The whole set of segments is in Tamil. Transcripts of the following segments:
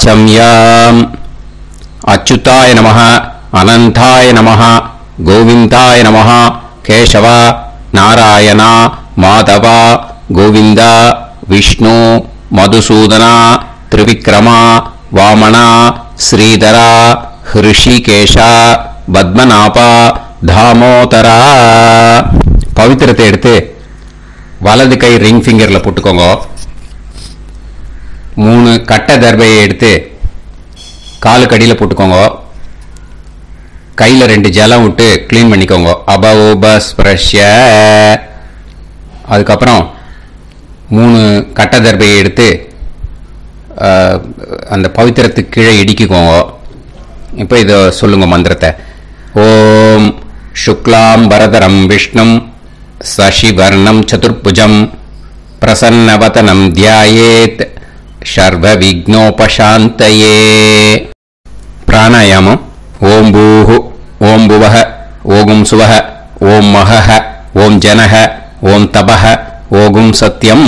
वाचम्याम् अच्युताय नमः अनंताय नमः गोविंदाय नमः केशव नारायण माधव गोविंद विष्णु मधुसूदन त्रिविक्रम वामन श्रीधर ऋषिकेश पद्मनाभ दामोदर पवित्रத்தை எடுத்து வலது கை ரிங் ஃபிங்கர்ல போட்டுக்கோங்க. 3 கட்ட தர்பையை எடுத்து காலுக்கு அடியில் போட்டுக்கோங்க. கையில் 2 ஜலம் விட்டு க்ளீன் பண்ணிக்கோங்க. அபஓபஸ்பிரஷ்ய. அதுக்கப்புறம் 3 கட்ட தர்பையை எடுத்து அந்த பவித்திரத்துக்கு கீழே இடிக்கிக்கோங்க. இப்போ இதை சொல்லுங்க மந்திரத்தை. ஓம் சுக்லாம் வரதரம் விஷ்ணும் சசிவர்ணம் சதுர்புஜம் பிரசன்னவதனம் தியாயேத் சர்வ விக்னோபசாந்தயே. பிராணாயாமம். ஓம் பூஹு ஓம் புவஹ ஓகும் சுவஹ ஓம் மஹஹ ஓம் ஜனஹ ஓம் தபஹ ஓகும் சத்யம்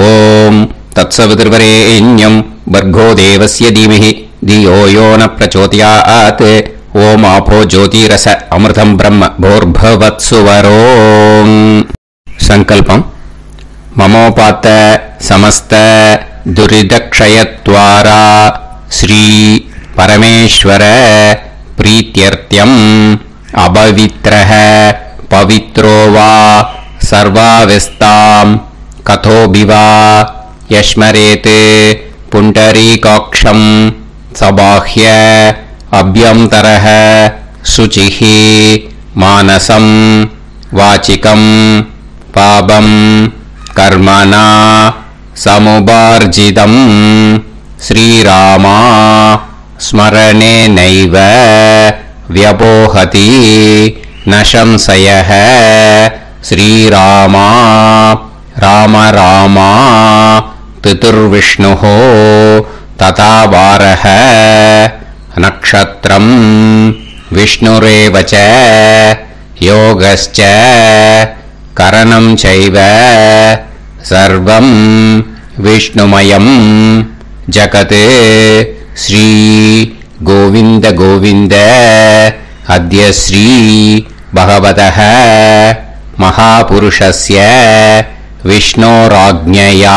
ஓம் தத்சவிதுர்வரேண்யம் பர்கோ தேவஸ்ய தீமஹி தியோ யோ ந பிரச்சோதயாத் ஓம் ஆபோ ஜோதிரச அமிர்தம் பிரம்ம போர்பவத்சுவரோம். சங்கல்பம். மமோபாத்த சமஸ்த துரிதக்ஷயத்வாரா ஸ்ரீ பரமேஸ்வர प्रीत्यर्थ्यम् अपवित्रः पवित्रो वा सर्वावस्थाम् कथोऽभिवा यस्मरेत् पुण्डरीकाक्षम् सबाह्य अभ्यन्तरः शुचिः मानसम् वाचिकम् पापम् कर्मणा समुपार्जितम् श्रीरामा स्मरणे नैव व्यपोहति न संशयः. श्रीरामा राम रामा पितुर्विष्णुः तथा वारः नक्षत्रं विष्णुरेव च योगश्च करणं चैव सर्वं विष्णुमयं जगत्. श्री गोविंद गोविंद अद्य श्री भगवतः महापुरुषस्य विष्णोराज्ञया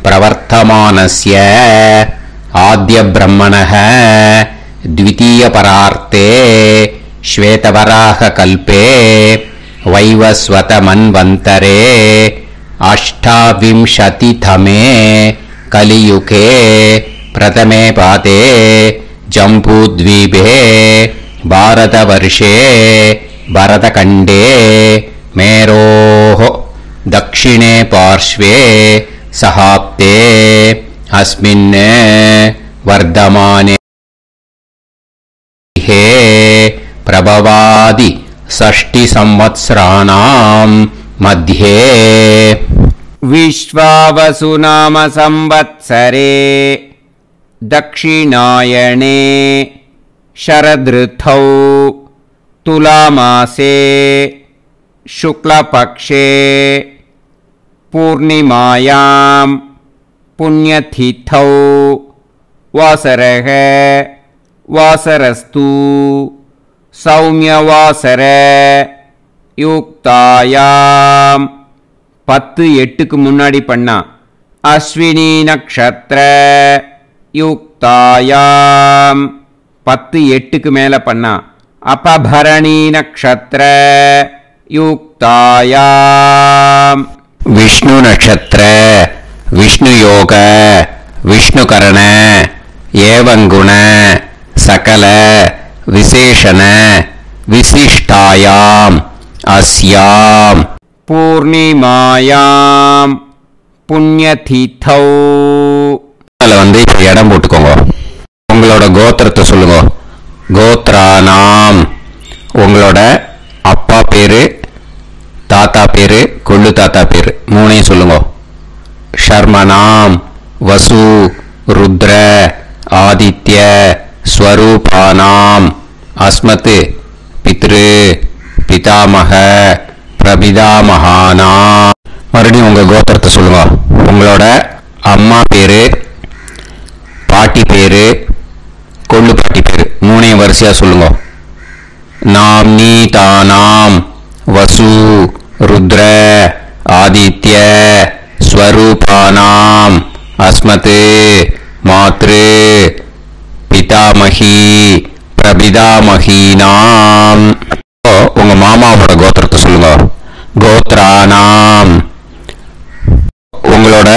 प्रवर्तमानस्य आद्य ब्रह्मणः द्वितीयपरार्थे श्वेतवराह कल्पे वैवस्वतमन्वन्तरे अष्टाविंशतितमे कलियुगे प्रथमे पादे जम्बूद्वीपे भारतवर्षे भरतखण्डे मेरोः दक्षिणे पार्श्वे सहाब्दे अस्मिन् वर्धमाने प्रभवादि षष्टिसंवत्सराणां मध्ये विश्वावसुनाम संवत्सरे दक्षिणायणे शरदृतौ तुलामासे शुक्लपक्षे पूर्णिमायां पुण्यतिथौ वासरः वासरस्तु सौम्यवासर युक्तायां 10-8க்கு முன்னாடி பண்ணா அஸ்வினி நக்ஷத்ர யுக்தாயாம் 10-8க்கு மேல பண்ணா அபபரணி நக்ஷத்ர யுக்தாயாம் விஷ்ணு நக்ஷத்ர விஷ்ணு யோக விஷ்ணு கரண ஏவங்குண சகல விசேஷண விசிஷ்டாயாம் அஸ்யாம் பூர்ணிமாயாம் புண்ணியதிதௌ. அதில் வந்து இப்போ இடம் போட்டுக்கோங்க. உங்களோட கோத்திரத்தை சொல்லுங்க. கோத்ரானாம் உங்களோட அப்பா பேரு தாத்தா பேரு கொள்ளு தாத்தா பேரு 3ஐயும் சொல்லுங்க. ஷர்மனாம் வசு ருத்ர ஆதித்ய ஸ்வரூபானாம் அஸ்மத் பித்ரு பிதாமக பிரபிதாமகானா. மறுபடியும் உங்க கோத்திரத்தை சொல்லுங்க. உங்களோட அம்மா பேரு பாட்டி பேரு, கொள்ளு பாட்டி பேரு மூணையும் வரிசையா சொல்லுங்க. நாம்னி தானாம் வசு ருத்ர ஆதித்ய ஸ்வரூபானாம் அஸ்மத் மாத்ரு பிதாமகி பிரபிதாமகீனாம். உங்க மாமாவோட கோத்திரத்தை சொல்லுங்க. கோத்ரானாம். உங்களோட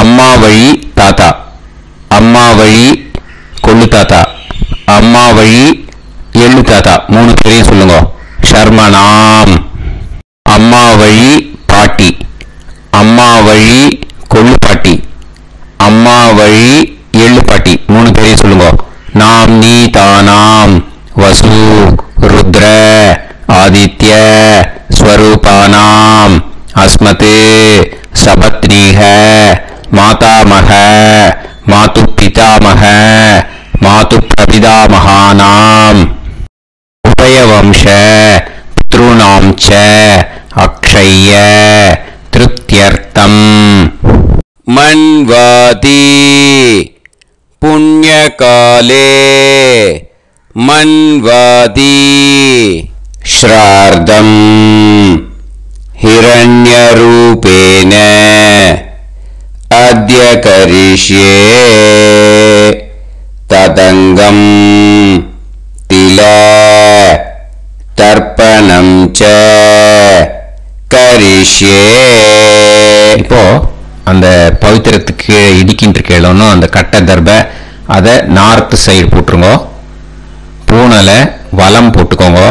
அம்மா வழி தாத்தா, அம்மா வழி கொள்ளு தாத்தா, அம்மா வழி எள்ளு தாத்தா மூணு பேரையும் சொல்லுங்க. ஷர்மனாம். அம்மா வழி பாட்டி, அம்மா வழி கொள்ளு பாட்டி, அம்மா வழி எள்ளு பாட்டி மூணு பேரையும் சொல்லுங்க. நாம்னி தானாம் வசு ருத்ர ஆதித்ய ஸ்வரூபானாம் அஸ்மத் சபத்னீஹ மாதாமஹ மாது பிதாமஹ மாது பிரபிதாமகானாம் உபயவம்ச பித்ருணாம் ச அக்ஷய்ய திருப்த்யர்த்தம். மன்வாதி புண்ணியகாலே மன்வாதி ஸ்ரார்தம் ஹிரண்யரூபேன அத்ய கரிஷ்யே ததங்கம் தில தர்ப்பணம் ச கரிஷ்யே. இப்போ அந்த பவித்திரத்துக்கு இடிக்கின்ற கேளோன்னு அந்த கட்டை தர்பை அதை நார்த் சைடு போட்டுருங்க. பூனலை வலம் போட்டுக்கோங்க.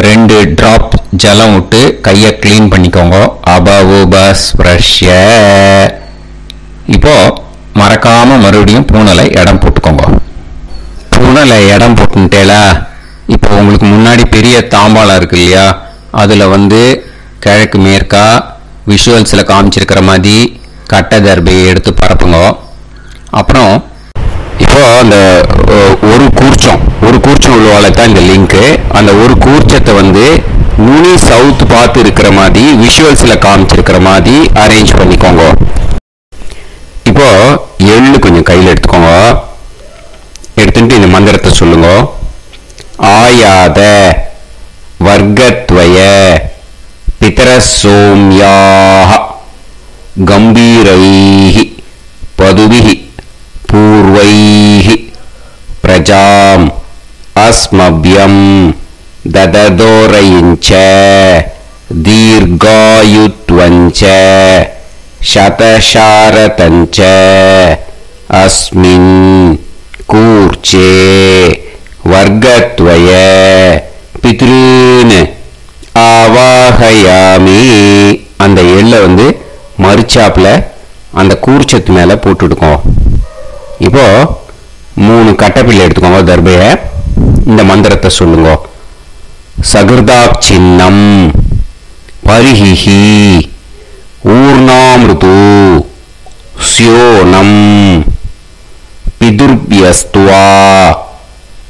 2 டிராப் ஜலம் விட்டு கையை கிளீன் பண்ணிக்கோங்க. அபவுபஸ்ப்ரஷ்ய. இப்போ மறக்காம மறுபடியும் பூனலை இடம் போட்டுக்கோங்க. பூனலை இடம் போட்டுட்டேலா. இப்போ உங்களுக்கு முன்னாடி பெரிய தாம்பாளம் இருக்கு இல்லையா, அதில் கிழக்கு மேற்கா விஷுவல்ஸில் காமிச்சிருக்கிற மாதிரி கட்டை தர்பையை எடுத்து பரப்புங்க. அப்புறம் இப்போ அந்த ஒரு கூர்ச்சம் உள்ளவால தான் இந்த லிங்க்கு. அந்த ஒரு கூர்ச்சத்தை நுனி சவுத் பார்த்து இருக்கிற மாதிரி விஷுவல்ஸில் காமிச்சிருக்கிற மாதிரி அரேஞ்ச் பண்ணிக்கோங்க. இப்போ எள்ளு கொஞ்சம் கையில் எடுத்துக்கோங்க. எடுத்துட்டு இந்த மந்திரத்தை சொல்லுங்க. ஆயாத வர்க்கத்வய பிதரசோம்யாஹ கம்பீரைஹி பதுபிஹி பூர்வைஹி பிரஜாம் அஸ்மப்யம் தததோரயிஞ்ச தீர்காயுத்வஞ்ச சதசாரதஞ்ச அஸ்மின் கூர்ச்சே வர்க்கத்வய பித்ருன் ஆவாஹயாமி. அந்த எள்ளை மறுச்சாப்புல அந்த கூர்ச்சத்து மேல போட்டுடுக்கோம். இப்போ 3 கட்டைப்பிள்ளை எடுத்துக்கோங்க. தர்பைய இந்த மந்திரத்தை சொல்லுங்க. சகிருதாக் சின்னம் பரிஹிஹி ஊர்ணாமிருது ஸ்யோனம் பிதுர்பியஸ்துவா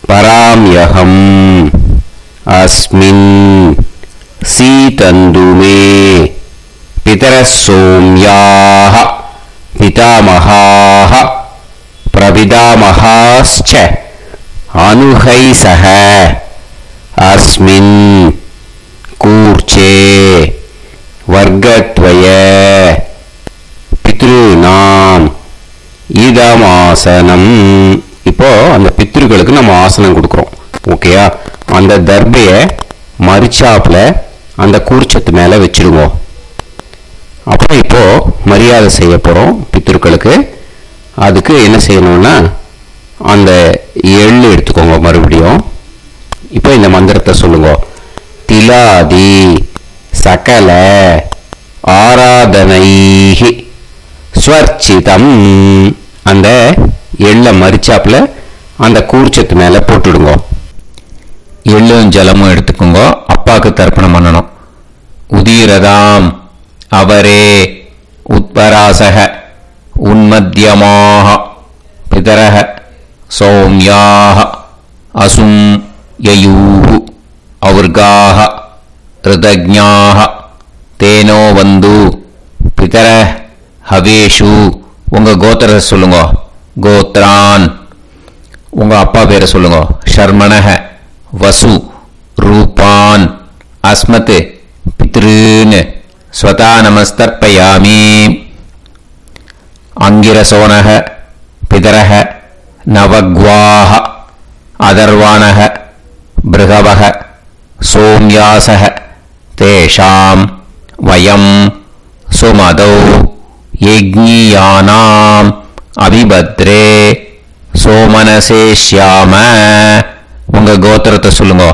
பராம்யகம் அஸ்மின் சீதந்துமே பிதரசோம்யாஹ பிதாமகாஹ பிரபிதாமகாஸ்ச அனுஹைசஹ அஸ்மின் கூர்ச்சே வர்க்கத்வய பித்ருநாம் இதமாசனம். இப்போ அந்த பித்ருக்களுக்கு நம்ம ஆசனம் கொடுக்குறோம். ஓகேயா? அந்த தர்பையை மரிச்சாப்புல அந்த கூர்ச்சத்து மேல வச்சிருவோம். அப்புறம் இப்போ மரியாதை செய்ய போறோம் பித்ருக்களுக்கு. அதுக்கு என்ன செய்யணும்னா அந்த எள்ளு எடுத்துக்கோங்க. மறுபடியும் இப்போ இந்த மந்திரத்தை சொல்லுங்க. திலாதி சகல ஆராதனைஹி ஸ்வர்ச்சிதம். அந்த எள்ளை மரிச்சாப்புல அந்த கூர்ச்சத்து மேல போட்டுடுங்க. எள்ளும் ஜலமும் எடுத்துக்கோங்க. அப்பாவுக்கு தர்ப்பணம் பண்ணணும். உதீரதாம் அவரே உத்பராசக உன்மத்யமாக பிதரக சௌம்யாக அசும் யயூஹு அவுர்காக ருதஜ்ஞாக தேனோ வந்து பிதர ஹவேஷு. உங்க கோத்திரத்தை சொல்லுங்க. கோத்ரான். உங்க அப்பா பேரை சொல்லுங்க. ஷர்மணஹ வசு ரூபான் அஸ்மத் பித்ருன் ஸ்வதா நமஸ்தர்ப்பயாமி. அங்கிரசோனஹ பிதரஹ நவக்வாஹ அதர்வாணஹ பிருகவஹ சோம்யாசஹ தேஷாம் வயம் சுமதௌ யஜ்ஞியானாம் அபிபத்ரே சோமனசேஷ்யாம. உங்க கோத்திரத்தை சொல்லுங்க.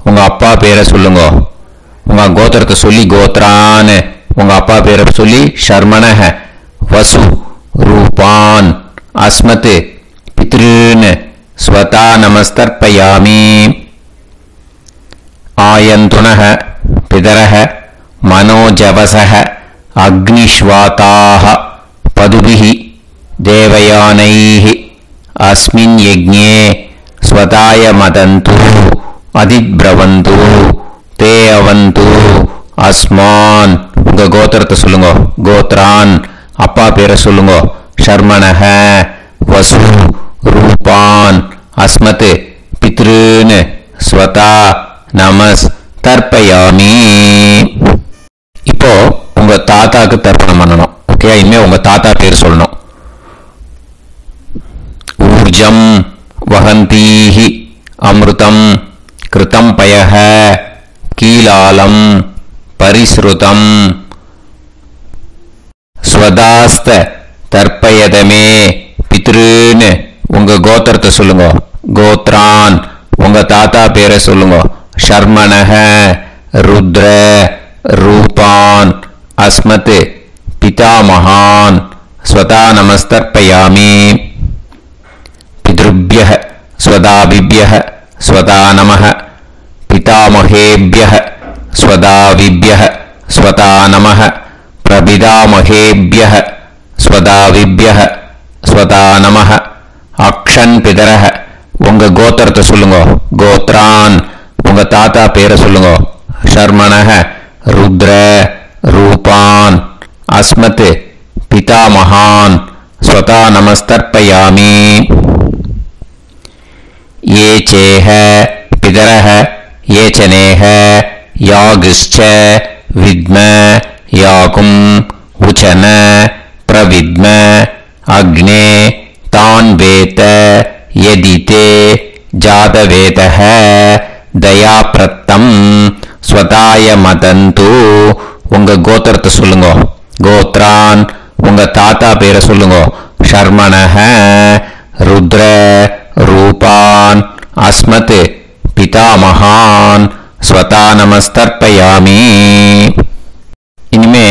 உங்க அப்பா பேரை சொல்லுங்க. உங்க கோத்திரத்தை சொல்லி கோத்ரான். உங்க அப்பா பேரை சொல்லி ஷர்மணஹ வசு ரூபான் அஸ்மத் பித்ருன் ஸ்வதா நமஸ்தர்ப்பயாமி. ஆயந்துனஹ பிதரஹ மனோஜவசஹ அக்னிஷ்வாதாஹ பதுபிஹி தேவயானைஹி அஸ்மின் யஜ்ஞே ஸ்வதாய மதந்து அதிப்ரவந்து தே அவந்து அஸ்மான். உங்க கோத்திரத்தை சொல்லுங்க. கோத்ரான். அப்பா பேரை சொல்லுங்க. ஷர்மணஹ வசு ரூபான் அஸ்மத் பித்ருன் ஸ்வதா நமஸ் தர்ப்பயாமி. இப்போ உங்க தாத்தாக்கு தர்ப்பணம் பண்ணணும். ஓகே, இனிமே உங்க தாத்தா பேர் சொல்லணும். ஊர்ஜம் வஹந்தீஹி அமிர்தம் கிருதம் பயஹ கீலாலம் பரிஸ்ருதம் ஸ்வதாஸ்த தர்ப்பயதமே பித்ருன்னு. உங்க கோத்திரத்தை சொல்லுங்க. கோத்ரான். உங்க தாத்தா பேரை சொல்லுங்க. ஷர்மணஹ ருத்ர ரூபான் அஸ்மத் பிதாமகான் ஸ்வதா நமஸ்தர்ப்பயாமி. பித்ருப்யஹ ஸ்வதாபிப்யஹ ஸ்வதா நமஹ பிதாமகேப்யஹ ஸ்வதாவிப்யஹ ஸ்வதா நமஹ பிரபிதாமகேப்யஹ ஸ்வதாவிப்யஹ ஸ்வதா நமஹ. அக்ஷன் பிதரஹ. உங்க கோத்திரத்தை சொல்லுங்க. கோத்ரான். உங்க தாத்தா பேரை சொல்லுங்க. ஷர்மணஹ ருத்ர ரூபான் அஸ்மத் பிதாமகான் ஸ்வதா நமஸ்தர்ப்பயாமி. ये चेह पितरः ये चनेह यागश्च विद्म याकुं उचन प्रविद्म अग्ने तान् वेत यदिते जातवेतः दयाप्रत्तम् स्वताय मदन्तु. உங்க கோத்திரத்தை சொல்லுங்க. கோத்ரான். உங்க தாத்தா பேரை சொல்லுங்க. ஷர்மணஹ ருத்ர ரூபான் அஸ்மத் பிதாமகான் ஸ்வதா நமஸ்தர்ப்பயாமி. இனிமே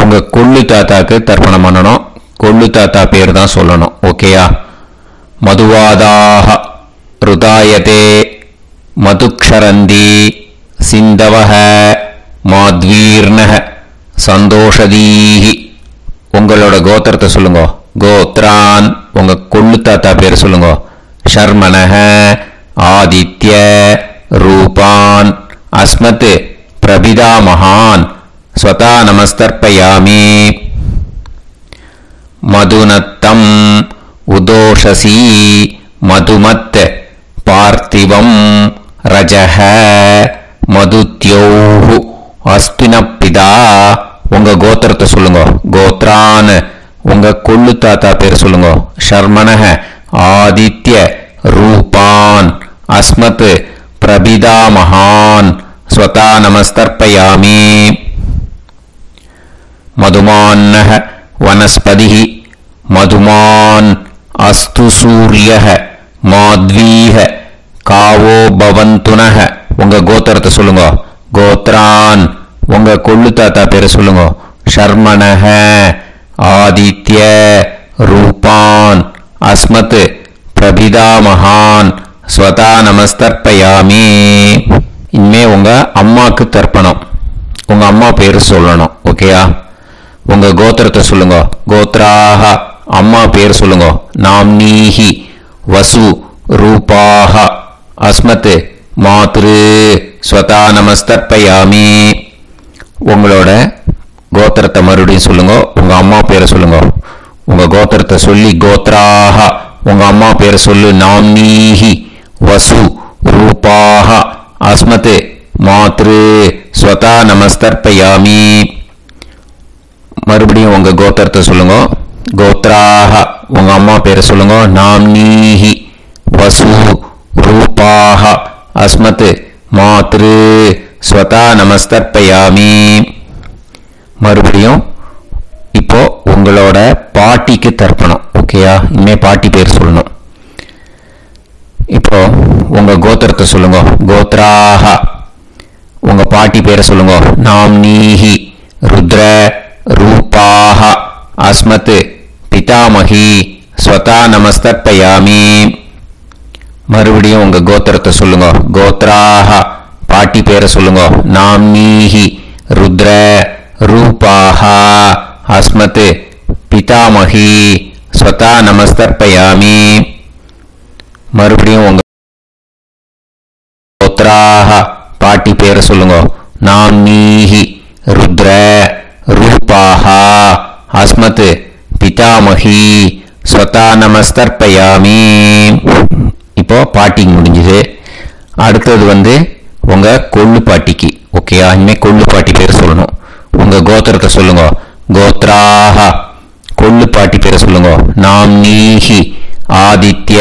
உங்க கொள்ளு தாத்தாக்கு தர்ப்பணம் பண்ணணும். கொள்ளு தாத்தா பேர் தான் சொல்லணும். ஓகேயா? மதுவாதாக ருதாயதே மதுக்ஷரந்தி சிந்தவஹ மாத்வீர்ணஹ சந்தோஷதீஹி. உங்களோட கோத்திரத்தை சொல்லுங்க. கோத்ரான். உங்க கொள்ளு தாத்தா பேர் சொல்லுங்க. ஷர்மணஹ ஆதித்ய ரூபான் அஸ்மத் பிரபிதாமகான் ஸ்வதா நமஸ்தர்ப்பயாமி. மதுநத்தம் உதோஷசி மதுமத் பார்த்திவம் ரஜஹ மதுத்யோஹு அஸ்பினப்பிதா. உங்க கோத்திரத்தை சொல்லுங்க. கோத்ரான். உங்க கொள்ளு தாத்தா பேர் சொல்லுங்க. ஷர்மணஹ ஆதித்ய ரூபான் அஸ்மத் பிரபிதாமகான் ஸ்வதா நமஸ்தர்ப்பயாமி. மதுமான்னஹ வனஸ்பதிஹி மதுமான் அஸ்து சூரியஹ மாத்வீஹ காவோ பவந்துனஹ. உங்க கோத்திரத்தை சொல்லுங்க. கோத்ரான். உங்க கொள்ளு தாத்தா பேரை சொல்லுங்க. ஷர்மணஹ ஆதித்ய ரூபான் அஸ்மத் பிரபிதாமகான் ஸ்வதா நமஸ்தர்ப்பயாமி. இனிமே உங்க அம்மாக்கு தர்ப்பணம். உங்க அம்மா பேரு சொல்லணும். ஓகேயா? உங்க கோத்திரத்தை சொல்லுங்க. கோத்ராஹ. அம்மா பேர் சொல்லுங்க. நாம்னீஹி வசு ரூபாஹ அஸ்மத் மாத்ரு ஸ்வதா நமஸ்தர்ப்பயாமி. உங்களோட கோத்திரத்தை மறுபடியும் சொல்லுங்க. உங்க அம்மா பேரை சொல்லுங்க. உங்க கோத்திரத்தை சொல்லி கோத்ராஹ உங்க அம்மா பேரை சொல்லு. நாம்னீஹி வசு ரூபாஹ அஸ்மத் மாத்ரு ஸ்வதா நமஸ்தர்ப்பயாமி. மறுபடியும் உங்க கோத்திரத்தை சொல்லுங்க. கோத்ராஹ உங்க அம்மா பேரை சொல்லுங்க. நாம்னீஹி வசு ரூபாஹ அஸ்மத் மாத்ரு ஸ்வதா நமஸ்தர்ப்பயாமி. மறுபடியும் இப்போ உங்களோட பாட்டிக்கு தர்ப்பணம். ஓகேயா? இனிமே பாட்டி பேர் சொல்லணும். இப்போ உங்க கோத்திரத்தை சொல்லுங்க. கோத்ராஹ உங்க பாட்டி பேரை சொல்லுங்க. நாம்னீஹி ருத்ர ரூபாஹ அஸ்மத் பிதாமகி ஸ்வதா நமஸ்தர்ப்பயாமி. மறுபடியும் உங்க கோத்திரத்தை சொல்லுங்க. கோத்ராஹ பாட்டி பேரை சொல்லுங்க. நாம்னீஹி ருத்ர ரூபாஹ அஸ்மத் பிதாமகி ஸ்வதா நமஸ்தர்ப்பயாமி. மறுபடியும் உங்க கோத்ராஹ பாட்டி பேரை சொல்லுங்க. நாம்னீஹி ருத்ர ரூபாஹ அஸ்மத் பிதாமகி ஸ்வதா நமஸ்தர்ப்பயாமி. இப்போ பாட்டிக்கு முடிஞ்சது. அடுத்தது உங்க கொள்ளு பாட்டிக்கு. ஓகேயா? இனிமே கொள்ளு பாட்டி பேர் சொல்லணும். உங்க கோத்திரத்தை சொல்லுங்க. கோத்ராஹ கொள்ளு பாட்டி பேரை சொல்லுங்க. நாம்னீஹி ஆதித்ய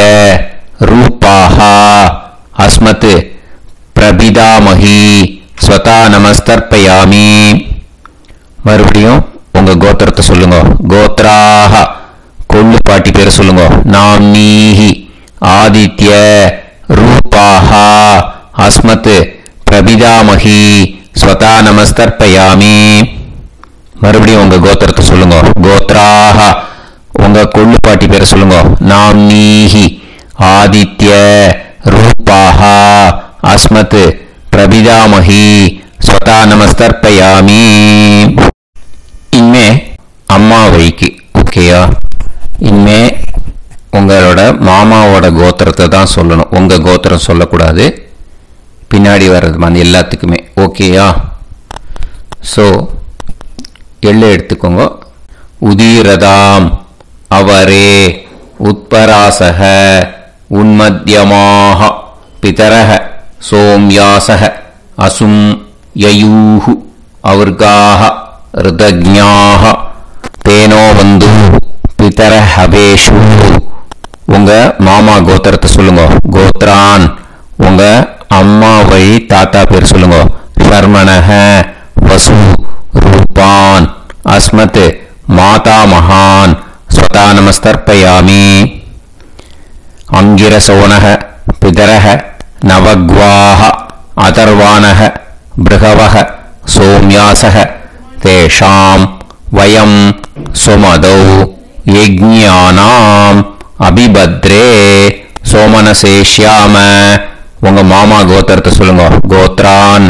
ரூபாஹ அஸ்மத் பிரபிதாமகி ஸ்வதா நமஸ்தர்ப்பயாமி. மறுபடியும் உங்க கோத்திரத்தை சொல்லுங்க. கோத்ராஹ கொள்ளு பாட்டி பேரை சொல்லுங்க. நாம்னீஹி ஆதித்ய ரூபாஹ அஸ்மத் பிரபிதாமகி ஸ்வதா நமஸ்தர்ப்பயாமி. மறுபடியும் உங்க கோத்திரத்தை சொல்லுங்க. கோத்ராஹ உங்க கொள்ளு பாட்டி பேரை சொல்லுங்க. நாம்னீஹி ஆதித்ய ரூபாஹ அஸ்மத் பிரபிதாமகி ஸ்வதா நமஸ்தர்ப்பயாமி. இனிமே அம்மா வழிக்கு. ஓகேயா? இனிமே உங்களோட மாமாவோட கோத்திரத்தை தான் சொல்லணும். உங்க கோத்திரம் சொல்லக்கூடாது. பின்னாடி வர்றது எல்லாத்துக்குமே. ஓகேயா? ஸோ எள்ளு எடுத்துக்கோங்க. உதீரதாம் அவரே உத்பராசக உன்மத்யமாக பிதரக சோம்யாசக அசும் யயூஹு அவர்காக ருதஜ்ஞாக தேனோ வந்து பிதரஹவேஷு. உங்க மாமா கோத்திரத்தை சொல்லுங்க. கோத்ரான் உங்க அம்மா வழி தாத்தா பேர் சொல்லுங்க. ஷர்மணஹ வசு ரூபான் அஸ்மத் மாதா மகான் ஸ்வதா நமஸ்தர்ப்பயாமி. அங்கிரசோனஹ பிதரஹ நவக்வாஹ அதர்வாணஹ பிருகவஹ சோம்யாசஹ தேஷாம் வயம் சுமதௌ யஜ்ஞானாம் அபிபத்ரே சோமனசேஷ்யாம. உங்க மாமா கோத்திரத்தை சொல்லுங்க. கோத்ரான்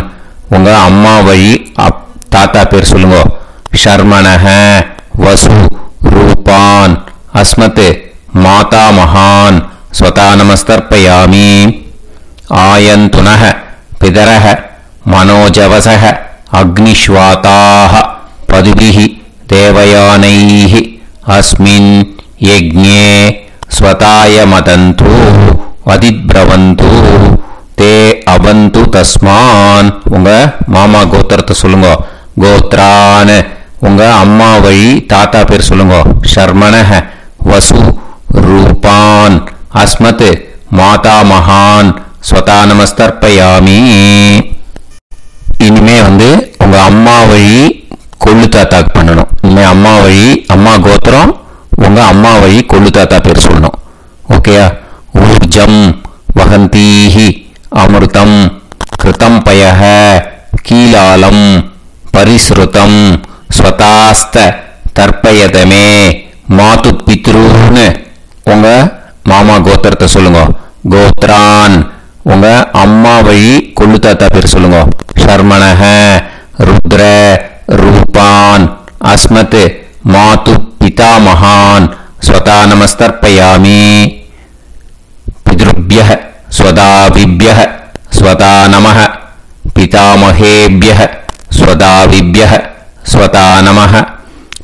உங்க அம்மா வழி தாத்தா பேர் சொல்லுங்க. ஷர்மணஹ வசு ரூபான் அஸ்மத் மாதா மகான் ஸ்வதா நமஸ்தர்ப்பயாமி. ஆயந்துனஹ பிதரஹ மனோஜவசஹ அக்னிஷ்வாதாஹ பதுபிஹி தேவயானைஹி அஸ்மின் யஜ்ஞே ஸ்வதாய மதந்து அதிப்ரவந்து தே அவந்து தஸ்மான். உங்க மாமா கோத்திரத்தை சொல்லுங்க. கோத்ரான் உங்க அம்மா வழி தாத்தா பேர் சொல்லுங்க. ஷர்மணஹ வசு ரூபான் அஸ்மத் மாதா மகான் ஸ்வதா நமஸ்தர்ப்பயாமி. இனிமே உங்க அம்மா வழி கொள்ளு தாத்தாக்கு பண்ணணும். இனிமே அம்மா வழி அம்மா கோத்திரம் உங்க அம்மா வழி கொள்ளு தாத்தா பேர் சொல்லணும். ஓகேயா? ஊர்ஜம் வகந்தீஹி அமிர்தம் கிருதம் பயஹ கீலாலம் பரிஸ்ருதம் ஸ்வதாஸ்த தர்ப்பயதமே மாது பித்ருன்னு. உங்க மாமா கோத்திரத்தை சொல்லுங்க. கோத்ரான் உங்க அம்மா வழி கொள்ளு தாத்தா பேர் சொல்லுங்க. ஷர்மணஹ ருத்ர ரூபான் அஸ்மத் மாது பிதாமகான் ஸ்வதா நமஸ்தர்ப்பயாமி. பித்ருப்யஹ ஸ்வதாவிப்யஹ ஸ்வதா நமஹ பிதாமஹேப்யஹ ஸ்வதாவிப்யஹ ஸ்வதா நமஹ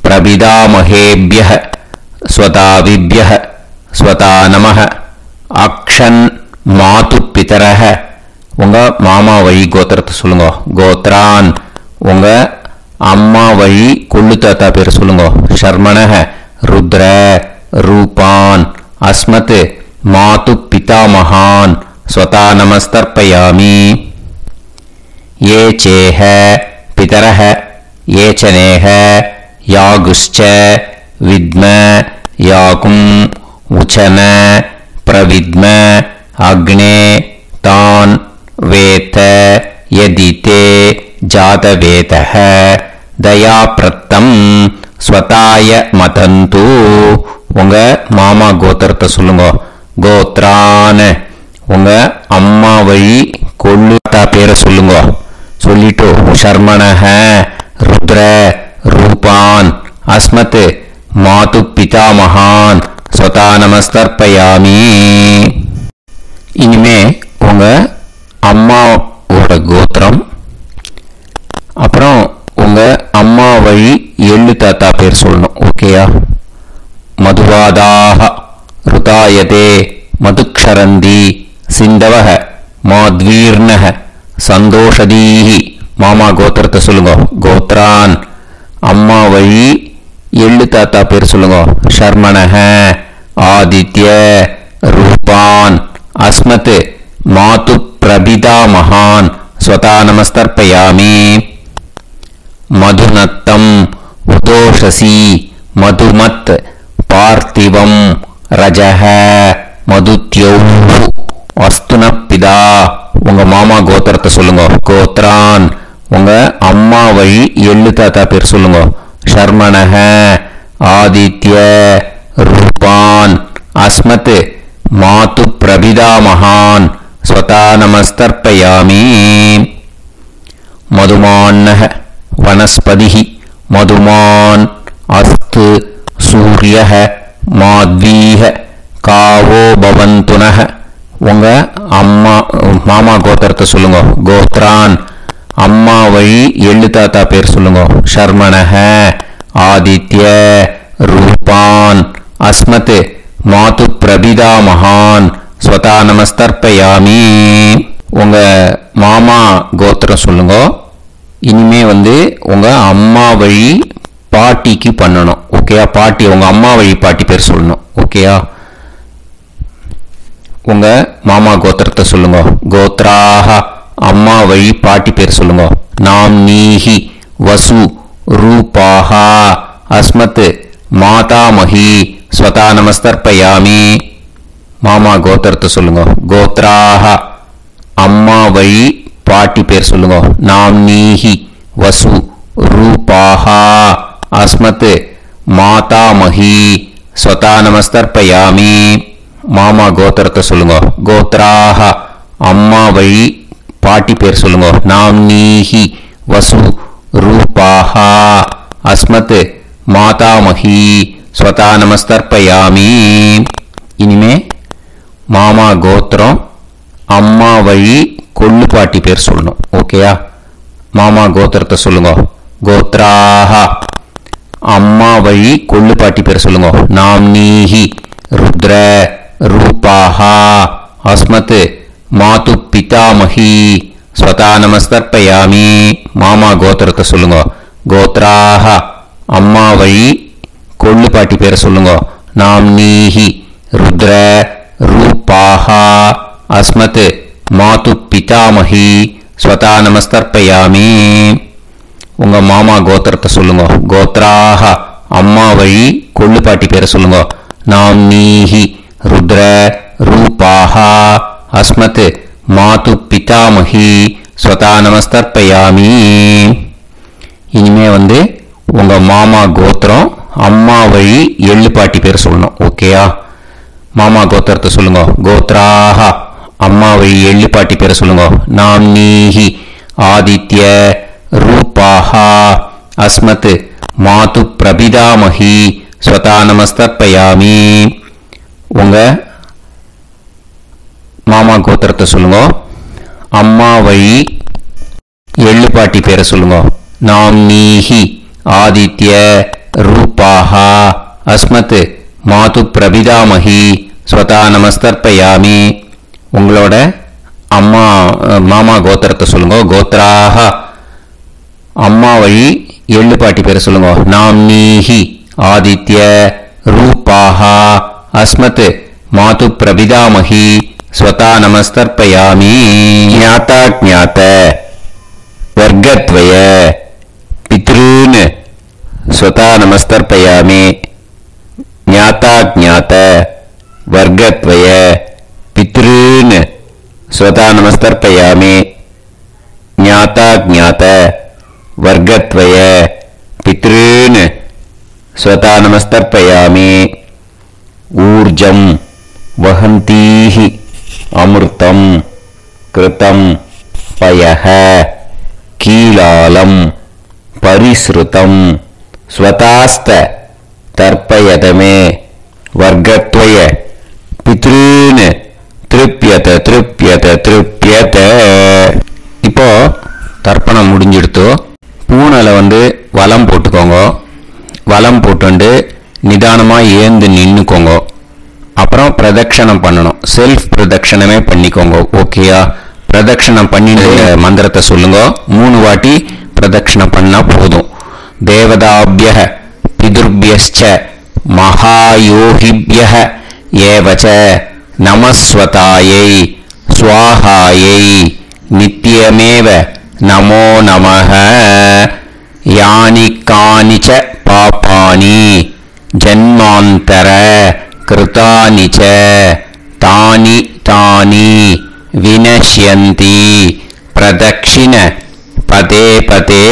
பிரபிதாமஹேப்யஹ ஸ்வதாவிப்யஹ ஸ்வதா நமஹ. அக்ஷன் மாது பிதரஹ, உங்க மாமா வழி கோத்திரத்தை சொல்லுங்க. கோத்ரான், உங்க அம்மா வழி கொள்ளு தாத்தா பேர் சொல்லுங்க. ஷர்மணஹ ருத்ர ரூபான். அஸ்மத் மாது பிதாமகான் ஸ்வதா நமஸ்தர்ப்பயாமி. ये चेह पितरः ये चनेह यागुश्च विद्म याकुम् उचन प्रविद्म अग्ने तान् वेत यदिते जातवेतः दयाप्रत्तम् स्वताय मतन्तु. உங்க மாமா கோத்திரத்தை சொல்லுங்க. கோத்ரான், உங்க அம்மா வழி கொள்ளு தாத்தா பேரை சொல்லுங்க. சொல்லிட்டு ஷர்மணஹ ருத்ர ரூபான் அஸ்மத் மாது பிதாமகான் ஸ்வதா நமஸ்தர்ப்பயாமி. இனிமே உங்க அம்மாவோட கோத்திரம், அப்புறம் உங்க அம்மா வழி எள்ளு தாத்தா பேர் சொல்லணும். ஓகேயா? மதுவாதாக ருதாயதே மதுக்ஷரந்தி சிந்தவஹ மாத்வீர்ணஹ சந்தோஷதீஹி. மாமா கோத்திரத்தை சொல்லுங்க. கோத்ரான், அம்மா வழி எள்ளு தாத்தா பேர் சொல்லுங்க. ஷர்மணஹ ஆதித்ய ரூபான் அஸ்மத் மாது பிரபிதா மகான் ஸ்வதா நமஸ்தர்ப்பயாமி. மதுநத்தம் உதோஷசி மதுமத் பார்த்திவம் ரஜஹ மதுத்யௌ அஸ்துனப்பிதா. உங்க மாமா கோத்திரத்தை சொல்லுங்க. கோத்ரான், உங்க அம்மா வழி எள்ளு தாத்தா பேர் சொல்லுங்க. ஷர்மணஹ ஆதித்ய ரூபான் அஸ்மத் மாது பிரபிதா மகான் ஸ்வதா நமஸ்தர்ப்பயாமி. மதுமான்னஹ வனஸ்பதிஹி மதுமான் அஸ்து சூரியஹ மாத்வீஹ காவோ பவந்துனஹ. உங்க அம்மா மாமா கோத்திரத்தை சொல்லுங்க. கோத்ரான், அம்மா வழி எள்ளு தாத்தா பேர் சொல்லுங்க. ஷர்மணஹ ஆதித்ய ரூபான் அஸ்மத் மாது பிரபிதா மகான் ஸ்வதா நமஸ்தர்ப்பயாமி. உங்க மாமா கோத்திரம் சொல்லுங்க. இனிமே உங்க அம்மா வழி பாட்டிக்கு பண்ணணும். ஓகேயா? பாட்டி, உங்க அம்மா வழி பாட்டி பேர் சொல்லணும். ஓகேயா? உங்க மாமா கோத்திரத்தை சொல்லுங்க. கோத்ராஹ, அம்மா வழி பாட்டி பேர் சொல்லுங்க. நாம் நீஹி வசு ரூபாஹா அஸ்மத் மாதாமஹி ஸ்வதா நமஸ்தர்ப்பயாமி. மாமா கோத்திரத்தை சொல்லுங்க. கோத்ராஹ, அம்மா வழி பாட்டி பேர் சொல்லுங்க. நாம் நீஹி வசு ரூபாஹா அஸ்மத் மாதாமஹி ஸ்வதா நமஸ்தர்ப்பயாமி. மாமா கோத்திரத்தை சொல்லுங்க. கோத்ராஹ, அம்மா வழி பாட்டி பேர் சொல்லுங்க. நாம் நீஹி வசு ரூபாஹா அஸ்மத் மாதாமஹி ஸ்வதா நமஸ்தர்ப்பயாமி. இனிமே மாமா கோத்திரம், அம்மா வழி கொள்ளு பாட்டி பேர் சொல்லணும். ஓகேயா? மாமா கோத்திரத்தை சொல்லுங்க. கோத்ராஹ, அம்மா வழி கொள்ளு பாட்டி பேர் சொல்லுங்க. நாம் நீஹி ருத்ர ரூபாஹா அஸ்மத் மாது பிதாமஹி ஸ்வதா நமஸ்தர்ப்பயாமி. மாமா கோத்திரத்தை சொல்லுங்க. கோத்ராஹ, அம்மா வழி கொள்ளு பாட்டி பேர் சொல்லுங்க. நாம் நீஹி ருத்ர ரூபாஹா அஸ்மத் மாது பிதாமஹி ஸ்வதா நமஸ்தர்ப்பயாமி. உங்க மாமா கோத்திரத்தை சொல்லுங்க. கோத்ராஹ, அம்மா வழி கொள்ளு பாட்டி பேர் சொல்லுங்க. நாம் நீஹி ருத்ர ரூபாஹா அஸ்மத் மாது பிதாமஹி ஸ்வதா நமஸ்தர்ப்பயாமி. இனிமே உங்க மாமா கோத்திரம், அம்மா வழி எள்ளு பாட்டி பேர் சொல்லணும். ஓகேயா? மாமா கோத்திரத்தை சொல்லுங்க. கோத்ராஹ, அம்மா வழி எள்ளு பாட்டி பேர் சொல்லுங்க. நாம் நீஹி ஆதித்ய ரூபாஹா அஸ்மத் மாது பிரபிதாமஹி ஸ்வதா நமஸ்தர்ப்பயாமி. உங்க மாமா கோத்திரத்தை சொல்லுங்க. அம்மா வழி எள்ளு பாட்டி பேரை சொல்லுங்க. நாம் நீஹி ஆதித்ய ரூபாஹா அஸ்மத் மாது பிரபிதாமகி ஸ்வதா நமஸ்தர்ப்பயாமி. உங்களோட அம்மா மாமா கோத்திரத்தை சொல்லுங்க. கோத்ராக அம்மா வழி எள்ளு பாட்டி பேரை சொல்லுங்க. நாம்னீஹி ஆதித்ய ரூபாக அஸ்மத் மாது பிரபிதாமகி ஸ்வதா நமஸ்தர்ப்பயாமி. ஞாதா ஞாத வர்க்கத்வய பித்ருன் ஸ்வதா நமஸ்தர்ப்பயாமி. ஞாதா ஞாத வர்க்கத்வய பித்ருன் ஸ்வதா நமஸ்தர்ப்பயாமி. ஞாதா ஞாத வர்க்கத்வய பித்ருன் ஸ்வதா நமஸ்தர்ப்பயாமி. ஊர்ஜம் வஹந்தீஹி அமிர்தம் கிருதம் பயஹ கீலாலம் பரிஸ்ருதம் ஸ்வதாஸ்த தர்ப்பயதமே. வர்க்கத்வய பித்ருன் திருப்யத திருப்யத திருப்யத. இப்போ தர்ப்பணம் முடிஞ்சிடுத்து. பூனலை வலம் போட்டுக்கோங்க. வலம் போட்டு நிதானமாக ஏந்து நின்றுக்கோங்க. அப்புறம் பிரதட்சணம் பண்ணணும். செல்ஃப் பிரதட்சணமே பண்ணிக்கோங்க. ஓகேயா? பிரதட்சணம் பண்ணிட்டு மந்திரத்தை சொல்லுங்க. 3 வாட்டி பிரதட்சணம் பண்ணா போதும். தேவதாபிய பிதுர்பியஸ்ச மகாயோகிபிய ஏவச நமஸ்வதாயை ஸ்வாஹாயை நித்யமேவ நமோ நமஹ. யானி கானிச்ச பாபானி ஜன்மாந்தர கிருதானி ச தானி தானி வினஷ்யந்தி பிரதக்ஷிண பதே பதே.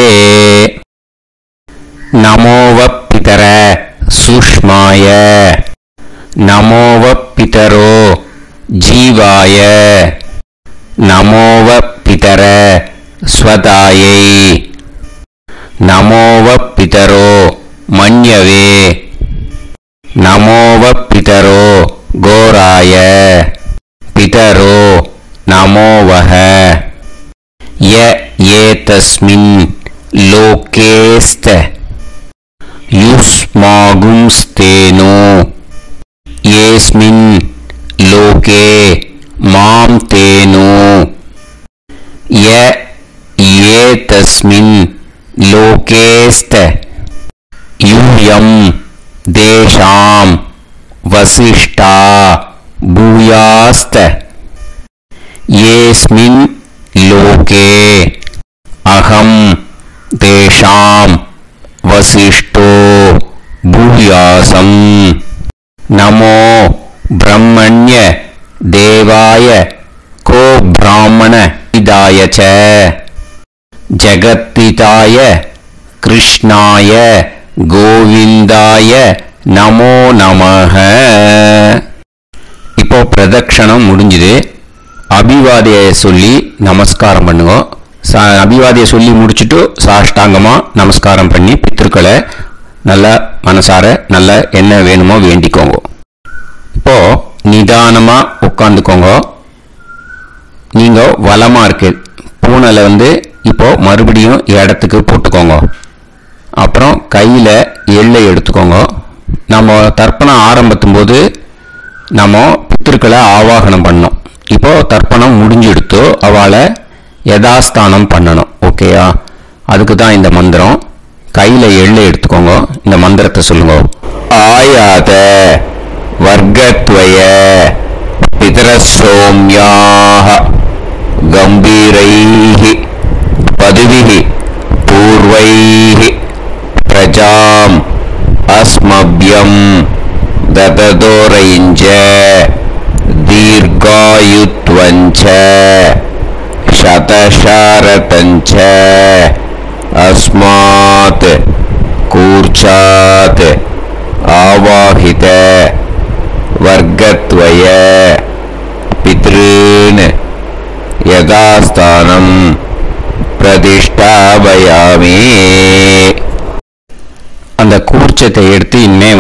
நமோவ பிதர சூஷ்மாய நமோவ பிதரோ ஜீவாய நமோவ பிதர ஸ்வதாயை நமோவ பிதரோ மன்யவே நமோவ பிதரோ கோராய பிதரோ நமோவஹ. ய ஏதஸ்மின் லோகேஸ்த யுஸ்மாகும்ஸ்தேனோ ஏஸ்மின் லோகே மாம் தேனோ. ய ஏதஸ்மின் லோகேஸ்த யூயம் தேஷாம் வசிஷ்டா பூயாஸ்த. ஏஸ்மின் லோகே அகம் தேஷாம் வசிஷ்டோ பூயாசம். நமோ பிரம்மண்ய தேவாய கோ பிராமண இதாய ச ஜகத்பிதாய கிருஷ்ணாய கோவிந்தாய நமோ நமஹ. இப்போ பிரதட்சணம் முடிஞ்சுது. அபிவாதியை சொல்லி நமஸ்காரம் பண்ணுங்க. அபிவாதியை சொல்லி முடிச்சுட்டு சாஷ்டாங்கமா நமஸ்காரம் பண்ணி பித்ருக்களை நல்லா மனசார நல்லா என்ன வேணுமோ வேண்டிக்கோங்க. இப்போ நிதானமா உட்காந்துக்கோங்க. நீங்க வலமா இருக்கு பூனலை இப்போ மறுபடியும் இடத்துக்கு போட்டுக்கோங்க. அப்புறம் கையில எள்ளை எடுத்துக்கோங்க. நம்ம தர்ப்பணம் ஆரம்பிக்கும் போது நம்ம பித்ருக்களை ஆவாகனம் பண்ணோம். இப்போ தர்ப்பணம் முடிஞ்செடுத்து அவளை யதாஸ்தானம் பண்ணணும். ஓகேயா? அதுக்கு தான் இந்த மந்திரம். கையில எள்ளை எடுத்துக்கோங்க. இந்த மந்திரத்தை சொல்லுங்க. ஆயாத வர்க்கத்வய பிதரசோம்யாஹ கம்பீரைஹி பதுவிஹி பூர்வைஹி பிரஜாம் அஸ்மப்யம் தததோரைஞ்ச தீர்காயுத்வஞ்ச சதசாரதஞ்ச அஸ்மாத் கூர்ச்சாத் ஆவாஹித வர்க்கத்வய பித்ருன் யதாஸ்தானம் பிரதிஷ்டாபயாமி. அந்த கூர்ச்சத்தை எடுத்து இனிமே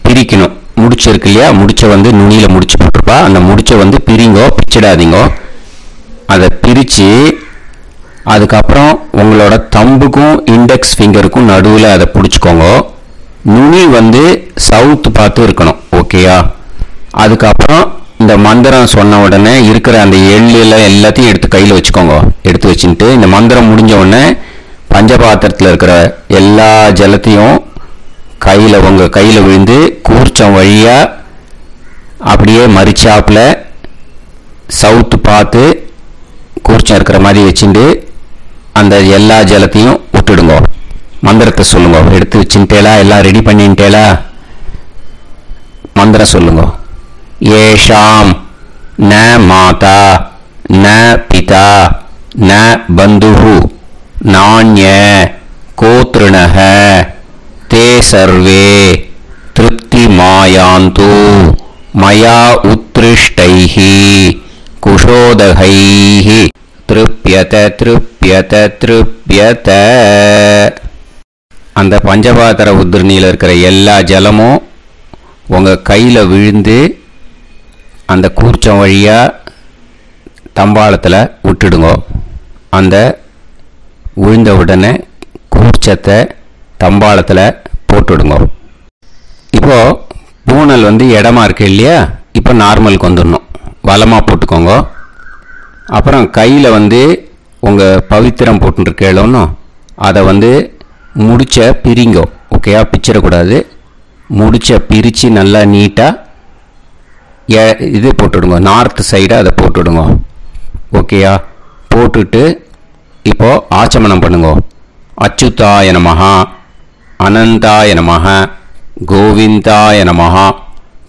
பிரிக்கணும். முடிச்சிருக்கு இல்லையா? முடிச்ச நுனியில முடிச்சு போட்டிருப்பா. அந்த முடிச்ச பிரிங்கோ, பிச்சிடாதீங்கோ. அதை பிரித்து அதுக்கப்புறம் உங்களோட தம்புக்கும் இண்டெக்ஸ் ஃபிங்கருக்கும் நடுவில் அதை பிடிச்சிக்கோங்க. நுனி வந்து சவுத் பார்த்து இருக்கணும். ஓகேயா? அதுக்கப்புறம் இந்த மந்திரம் சொன்ன உடனே இருக்கிற அந்த எள்ளில் எல்லாத்தையும் எடுத்து கையில் வச்சுக்கோங்க. எடுத்து வச்சுட்டு இந்த மந்திரம் முடிஞ்ச உடனே பஞ்சபாத்திரத்தில் இருக்கிற எல்லா ஜலத்தையும் உங்கள் கையில் விழுந்து கூர்ச்சம் வழியாக அப்படியே மறிச்சாப்பில் சவுத்து பார்த்து கூர்ச்சம் இருக்கிற மாதிரி வச்சுட்டு அந்த எல்லா ஜலத்தையும் விட்டுடுங்க. மந்திரத்தை சொல்லுங்க. எடுத்து வச்சுட்டேலா? எல்லாம் ரெடி பண்ணிட்டேலா? மந்திரம் சொல்லுங்க. ஏஷாம் ந மாதா ந பிதா ந பந்துஹு நாண்ய கோத்ருணஹ தே சர்வே திருப்தி மாயாந்து மயா உத்ருஷ்டைஹி குஷோதகைஹி திருப்யத திருப்யத திருப்யத. அந்த பஞ்சபாத்திர உத்ரணியில் இருக்கிற எல்லா ஜலமும் உங்கள் கையில் விழுந்து அந்த கூர்ச்சம் வழியாக தம்பாளத்தில் விட்டுடுங்க. அந்த விழுந்த உடனே கூர்ச்சத்தை தம்பாளத்தில் போட்டுடுங்க. இப்போது பூனல் வந்து இடமா இருக்கு இல்லையா? இப்போ நார்மலுக்கு வந்துடணும். வலமாக போட்டுக்கோங்க. அப்புறம் கையில் வந்து உங்கள் பவித்திரம் போட்டுருக்கேளோன்னு அதை வந்து முடிச்ச பிரிங்கோ. ஓகேயா? பிச்சிடக்கூடாது. முடிச்ச பிரித்து நல்லா நீட்டாக இது போட்டுடுங்க. நார்த் சைடு அதை போட்டுடுங்க. ஓகேயா? போட்டுட்டு இப்போது ஆச்சமனம் பண்ணுங்க. அச்சுதாய நமஹ அனந்தாய நமஹ கோவிந்தாய நமஹ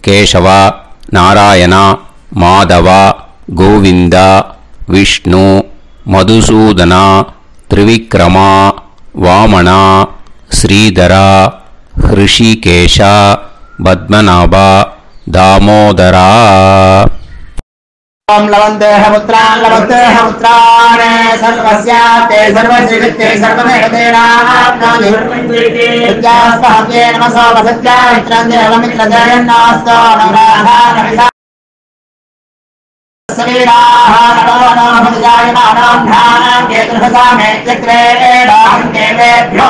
கேசவா நாராயணா மாதவா கோவிந்தா விஷ்ணு மதுசூதனா திரிவிக்ரமா வாமனா ஸ்ரீதரா ஹிருஷிகேஷா பத்மநாபா தாமோதரா. ओम लवन्तेह पुत्रान् सर्वस्याते सर्वश्रीवित्ते सर्वमेधेनाप्नोति विद्यास्पहव्ये नमसो वसत्या मित्रं देवमित्रजयन्नास्तो नमः सवीराः नमो भुजायमानां धानां केतुर्भसामे चक्रेणां केवेभ्यो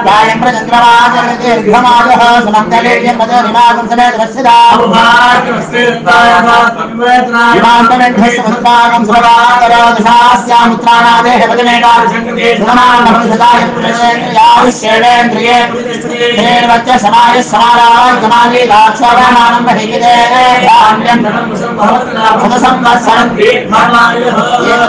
धायं प्रचन्द्रमाजर्दीर्घमाजः सुमङ्गलेयं पदनिमागं समेतवस्सिदाः विमान्तमेघस्समुद्रागं सुभगाकरोदशास्यामुत्राणादेः वदनेका सुमनान्नभुसदाय पुरुषेन्द्रियायुष्येवेन्द्रिये हेर्वच्च समायः समाराय कमाली लाक्षाभामानं बहिविदे धान्यं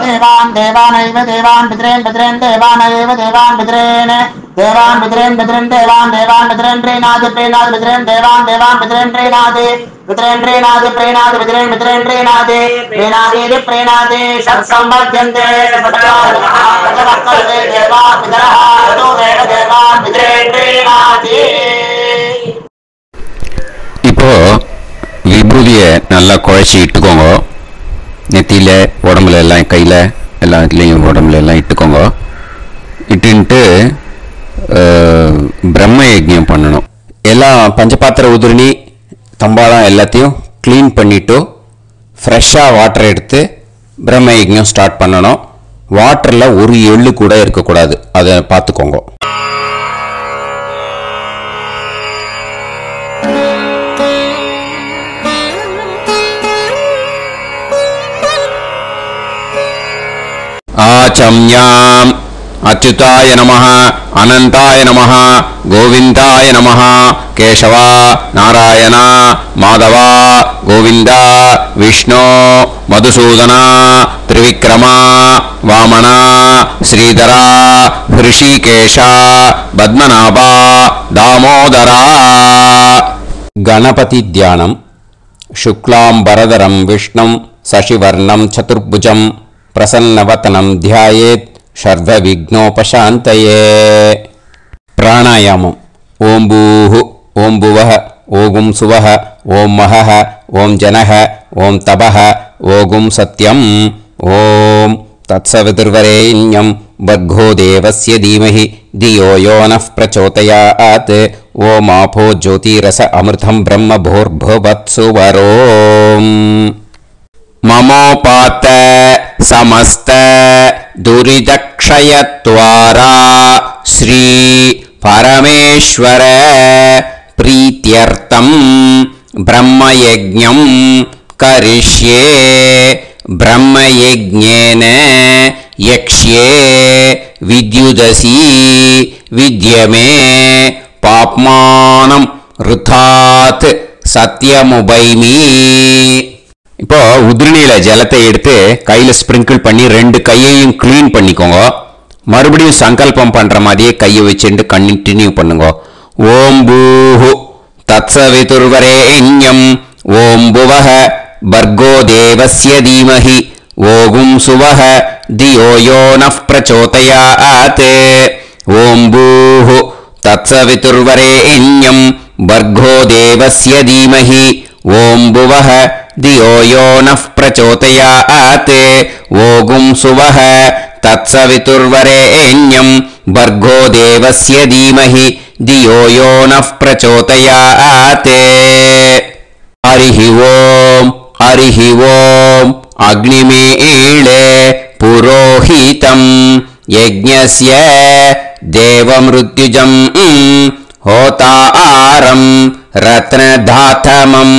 देवान् देवानैव देवान् पितॄन् पितॄन् देवानैव देवान् पितॄन् देवान् पितॄन् पितॄन् देवान् देवान् पितॄन् प्रीणाति प्रीणाति पितॄन् देवान् देवान् पितॄन् प्रीणाति पितॄन् प्रीणाति प्रीणाति पितॄन् पितॄन् प्रीणाति प्रीणाति प्रीणाति षट्सम्बध्यन्ते देवान् पितरः ऋतुरेव देवान् पितॄन् प्रीणाति. இப்போ விபூதியை நல்லா குழைச்சி இட்டுக்கோங்க. நெத்தியில் உடம்புல எல்லாம் கையில் எல்லாத்துலேயும் உடம்புல எல்லாம் இட்டுக்கோங்க. இட்டுன்ட்டு பிரம்ம யஜ்ஞம் பண்ணணும். எல்லாம் பஞ்சபாத்திர உதிரணி தம்பாளம் எல்லாத்தையும் க்ளீன் பண்ணிவிட்டு ஃப்ரெஷ்ஷாக வாட்டர் எடுத்து பிரம்ம யஜ்ஞம் ஸ்டார்ட் பண்ணணும். வாட்டரில் ஒரு எள்ளு கூட இருக்கக்கூடாது. அதை பார்த்துக்கோங்க. ஆச்சம்யாம் அச்சுதாய நமஹ அனந்தாய நமஹ கோவிந்தாய நமஹ கேசவா நாராயணா மாதவா கோவிந்தா விஷ்ணு மதுசூதனா திரிவிக்ரமா வாமனா ஸ்ரீதரா ஹிருஷிகேஷா பத்மநாபா தாமோதரா. கணபதி தியானம். சுக்லாம்பரதரம் விஷ்ணும் சசிவர்ணம் சதுர்புஜம் பிரசன்னவதனம் ध्यायेत् ஷர்வவிக்னோபசாந்தயே. பிராணாயாமம். ஓம் பூஹு ஓம் புவஹ ஓகும் சுவஹ ஓம் மஹஹ ஓம் ஜனஹ ஓம் தபஹ ஓகும் சத்யம். ஓம் தத்சவிதுர்வரேண்யம் வர்கோ தேவஸ்ய தீமஹி தியோ யோ நः பிரச்சோதயாத். ஓம் ஆபோ ஜோதிரஸ அமிர்தம் பிரம்ம भूर्भुवत्सुवरोम्. ममोपात समस्त दुरितक्षयत्वारा श्री परमेश्वर प्रीत्यर्थं ब्रह्मयज्ञं करिष्ये ब्रह्मयज्ञेन यक्ष्ये विद्युदसी विद्यमे पाप्मानं ऋथात् सत्यमुपैमि இப்போ உதிரணியில ஜலத்தை எடுத்து கையில ஸ்ப்ரிங்கிள் பண்ணி ரெண்டு கையையும் க்ளீன் பண்ணிக்கோங்க. மறுபடியும் சங்கல்பம் பண்ற மாதிரியே கையை வச்சுட்டு கண்டினியூ பண்ணுங்க. ஓம் பூஹு தத்சவிதுர்வரேண்யம் ஓம் புவஹ பர்கோ தேவஸ்ய தீமஹி ஓகும் சுவஹ தியோ யோ நஃ பிரச்சோதயாத். ஓம் பூஹு தத்சவிதுர்வரேண்யம் பர்கோ தேவஸ்ய தீமஹி ஓம் புவஹ தியோ யோ நஃ பிரச்சோதயாத். ஓகும் சுவஹ तत्सवितुर्वरेण्यं भर्गो देवस्य धीमहि धियो यो नः प्रचोदयात्. हरिः ओम् अग्निमीळे पुरोहितं यज्ञस्य देवमृत्युजं होतारं रत्नधातमं.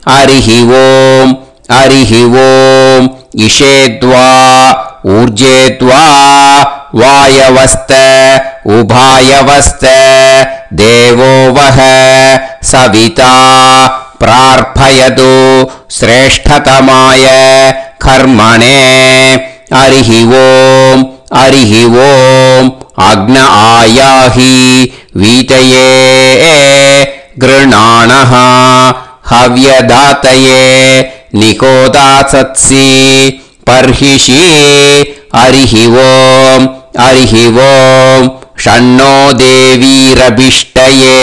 हरिः ओम् इषेद्वा ऊर्जेत्वा वायवस्त उभायवस्त देवो वः सविता प्रार्थयतु श्रेष्ठतमाय कर्मणे. हरिः ओम् अग्न आयाहि वीतये गृणाणः हव्यदातये निकोदासत्सि पर्हिषि. हरिः ओम् षण्णो देवीरभिष्टये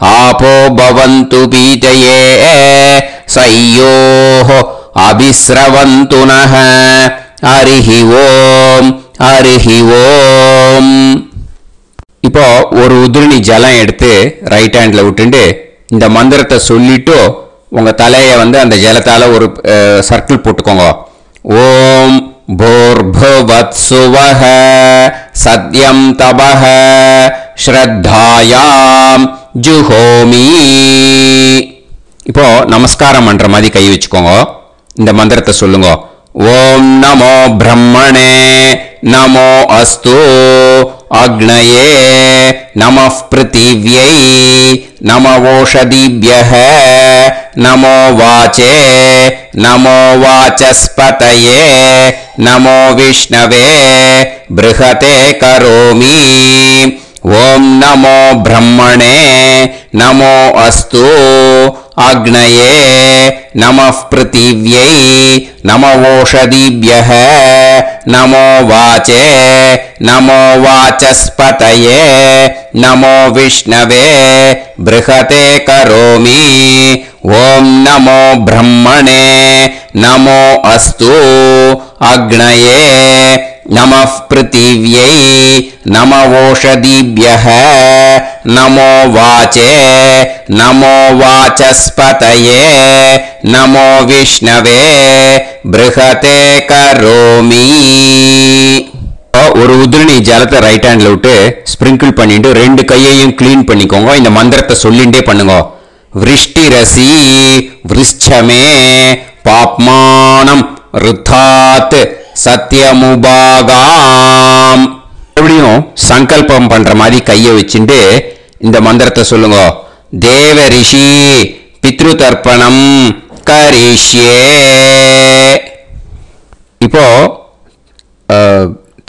आपो भवन्तु पीतये सयोः अभिस्रवन्तु नः. हरिः ओम्. இப்போ ஒரு உதிரணி ஜலம் எடுத்து ரைட் ஹேண்ட்ல விட்டுண்டு இந்த மந்திரத்தை சொல்லிட்டு உங்க தலையை அந்த ஜலத்தால ஒரு சர்க்கிள் போட்டுக்கோங்க. ஓம் भूर्भुवत्सुवः सत्यं तपः श्रद्धायां जुहोमि. இப்போ நமஸ்காரம் பண்ற மாதிரி கை வச்சுக்கோங்க. இந்த மந்திரத்தை சொல்லுங்க. ஓம் நமோ பிரம்மணே நமோ அஸ்து அக்னயே நமः பிருத்திவ்யை நமோ ஓஷதிभ्यः நமோ வாச்சே நமோ வாசஸ்பதயே நமோ விஷ்ணவே ப்ருஹதே கரோமி. ஓம் நமோ பிரம்மணே நமோ அஸ்து அக்னயே நமः பிருத்திவ்யை நமோ ஓஷதிभ्यः நமோ வாச்சே நமோ வாசஸ்பதயே நமோ விஷ்ணவே ப்ருஹதே கரோமி. ஓம் நமோ பிரம்மணே நமோ அஸ்து அக்னயே நமः பிருத்திவ்யை நமோ ஓஷதிभ्यः நமோ வாச்சே நமோ வாசஸ்பதயே நமோ விஷ்ணவே ப்ருஹதே கரோமி. ஒரு உதிரணி ஜலத்தை ரைட் ஹேண்ட்ல விட்டு ஸ்ப்ரிங்கிள் பண்ணிட்டு ரெண்டு கையையும் க்ளீன் பண்ணிக்கோங்க. இந்த மந்திரத்தை சொல்லிண்டே பண்ணுங்க. விருஷ்டிரசி விருஷ்சமே பாப்மானம் ருத்தாத் சத்யமுபாகாம். எப்படியும் சங்கல்பம் பண்ற மாதிரி கையை வச்சுட்டு இந்த மந்திரத்தை சொல்லுங்க. தேவ ரிஷி பித்ரு தர்ப்பணம் கரிஷ்யே. இப்போ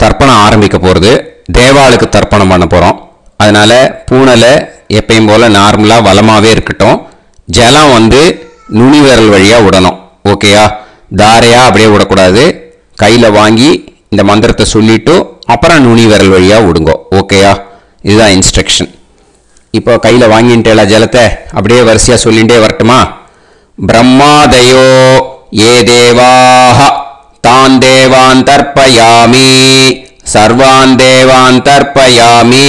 தர்ப்பணம் ஆரம்பிக்க போறது. தேவாளுக்கு தர்ப்பணம் பண்ண போறோம். அதனால பூனலை எப்பயும் போல நார்மலா வலமாவே இருக்கட்டும். ஜலம் நுனி விரல் வழியா விடணும். ஓகேயா? தாரையா அப்படியே விடக்கூடாது. கையில வாங்கி இந்த மந்திரத்தை சொல்லிட்டு அப்புறம் நுனி விரல் வழியா விடுங்க. ஓகேயா? இதுதான் இன்ஸ்ட்ரக்ஷன். இப்போ கையில வாங்கிட்டேல ஜலத்தை அப்படியே வரிசையா சொல்லிட்டே வரட்டுமா? பிரம்மாதயோ ஏ தேவாஹ தான் தேவான் தர்ப்பயாமி சர்வான் தேவான் தர்ப்பயாமி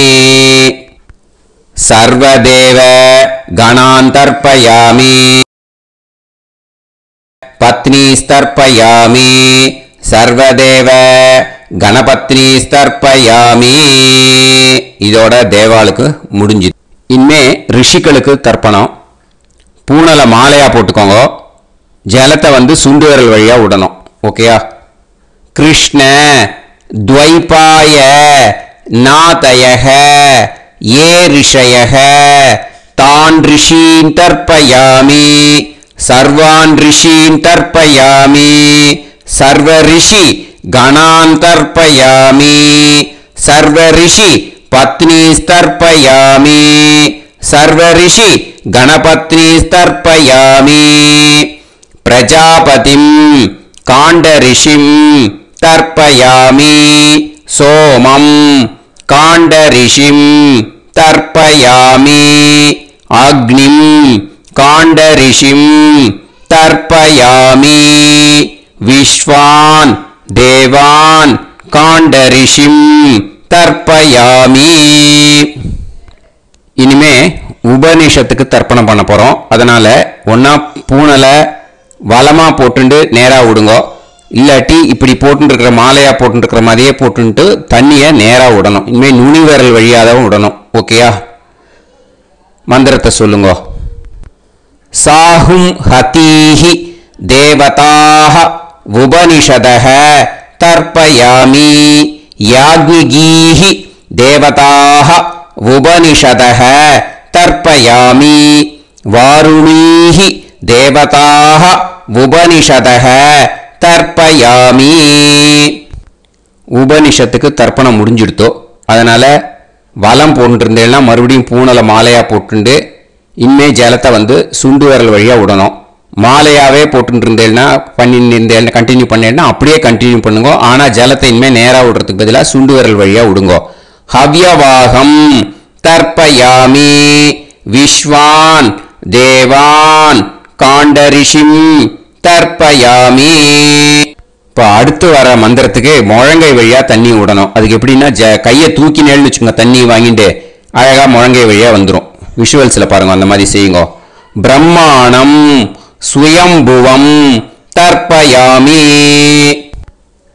சர்வதேவ கணான் தர்ப்பயாமி பத்னீஸ்தர்ப்பயாமி சர்வதேவ கணபத்னீஸ்தர்ப்பயாமி. இதோட தேவாளுக்கு முடிஞ்சுது. இனிமே ரிஷிகளுக்கு தர்ப்பணம். பூனலை மாலையா போட்டுக்கோங்க. ஜலத்தை வந்து சுண்டு விரல் வழியா விடணும். ஓகேயா? கிருஷ்ண துவைபாய நாதயக ஏ ரிஷயக தான் ரிஷீன் தர்ப்பயாமி சர்வான் ரிஷீன் தர்ப்பயாமி சர்வ ரிஷி கணான் தர்ப்பயாமி சர்வ ரிஷி பத்னீஸ்தர்ப்பயாமி சர்வ ரிஷி கணபத்னீஸ்தர்ப்பயாமி பிரஜாபதிம் காண்ட ரிஷிம் தர்ப்பயாமி சோமம் காண்ட ரிஷிம் தர்ப்பயாமி அக்னிம் காண்ட ரிஷிம் தர்ப்பயாமி விஸ்வான் தேவான் காண்ட ரிஷிம் தர்ப்பயாமி. இனிமே உபநிஷத்துக்கு தர்ப்பணம் பண்ண போறோம். அதனால ஒன்னா பூனலை வலமா போட்டுண்டு நேரா விடுங்க. இல்லாட்டி இப்படி போட்டுருக்கிற மாலையா போட்டுருக்கிற மாதிரியே போட்டுட்டு தண்ணியை நேரா விடணும். இனிமே நுனி விரல் வழியாதான் விடணும். ஓகேயா? மந்திரத்தை சொல்லுங்க. சாஹும் ஹதீஹி தேவதாக உபனிஷதஹ தர்ப்பயாமி யாக்ஞிகீஹி தேவதாக உபனிஷதஹ தர்ப்பயாமி வாருணீஹி தேவதாக உபனிஷதஹ தர்ப்பயாமி. உபனிஷத்துக்கு தர்ப்பணம் முடிஞ்சிடுத்தோ. அதனால வலம் போட்டுருந்தேன்னா மறுபடியும் பூனலை மாலையா போட்டுண்டு இனிமே ஜலத்தை வந்து சுண்டு விரல் வழியா விடணும். மாலையாவே போட்டு இருந்தேன்னா பண்ணிருந்தேன் கண்டினியூ பண்ணேன்னா அப்படியே கண்டினியூ பண்ணுங்க. ஆனா ஜலத்தை இனிமே நேரா விடுறதுக்கு பதிலாக சுண்டு விரல் வழியா விடுங்க. ஹவ்யவாகம் தர்ப்பயாமி விஸ்வான் தேவான் காண்ட ரிஷிம் தர்ப்பயாமி. இப்போ அடுத்து வர மந்திரத்துக்கு முழங்கை வழியா தண்ணி விடணும். அதுக்கு எப்படின்னா கையை தூக்கினேன்னு வச்சுக்கோங்க, தண்ணி வாங்கிட்டு அழகா முழங்கை வழியா வந்துடும். விஷுவல்ஸ்ல பாருங்க, அந்த மாதிரி செய்யுங்க. பிரம்மாணம் சுயம்புவம் தர்ப்பயாமி.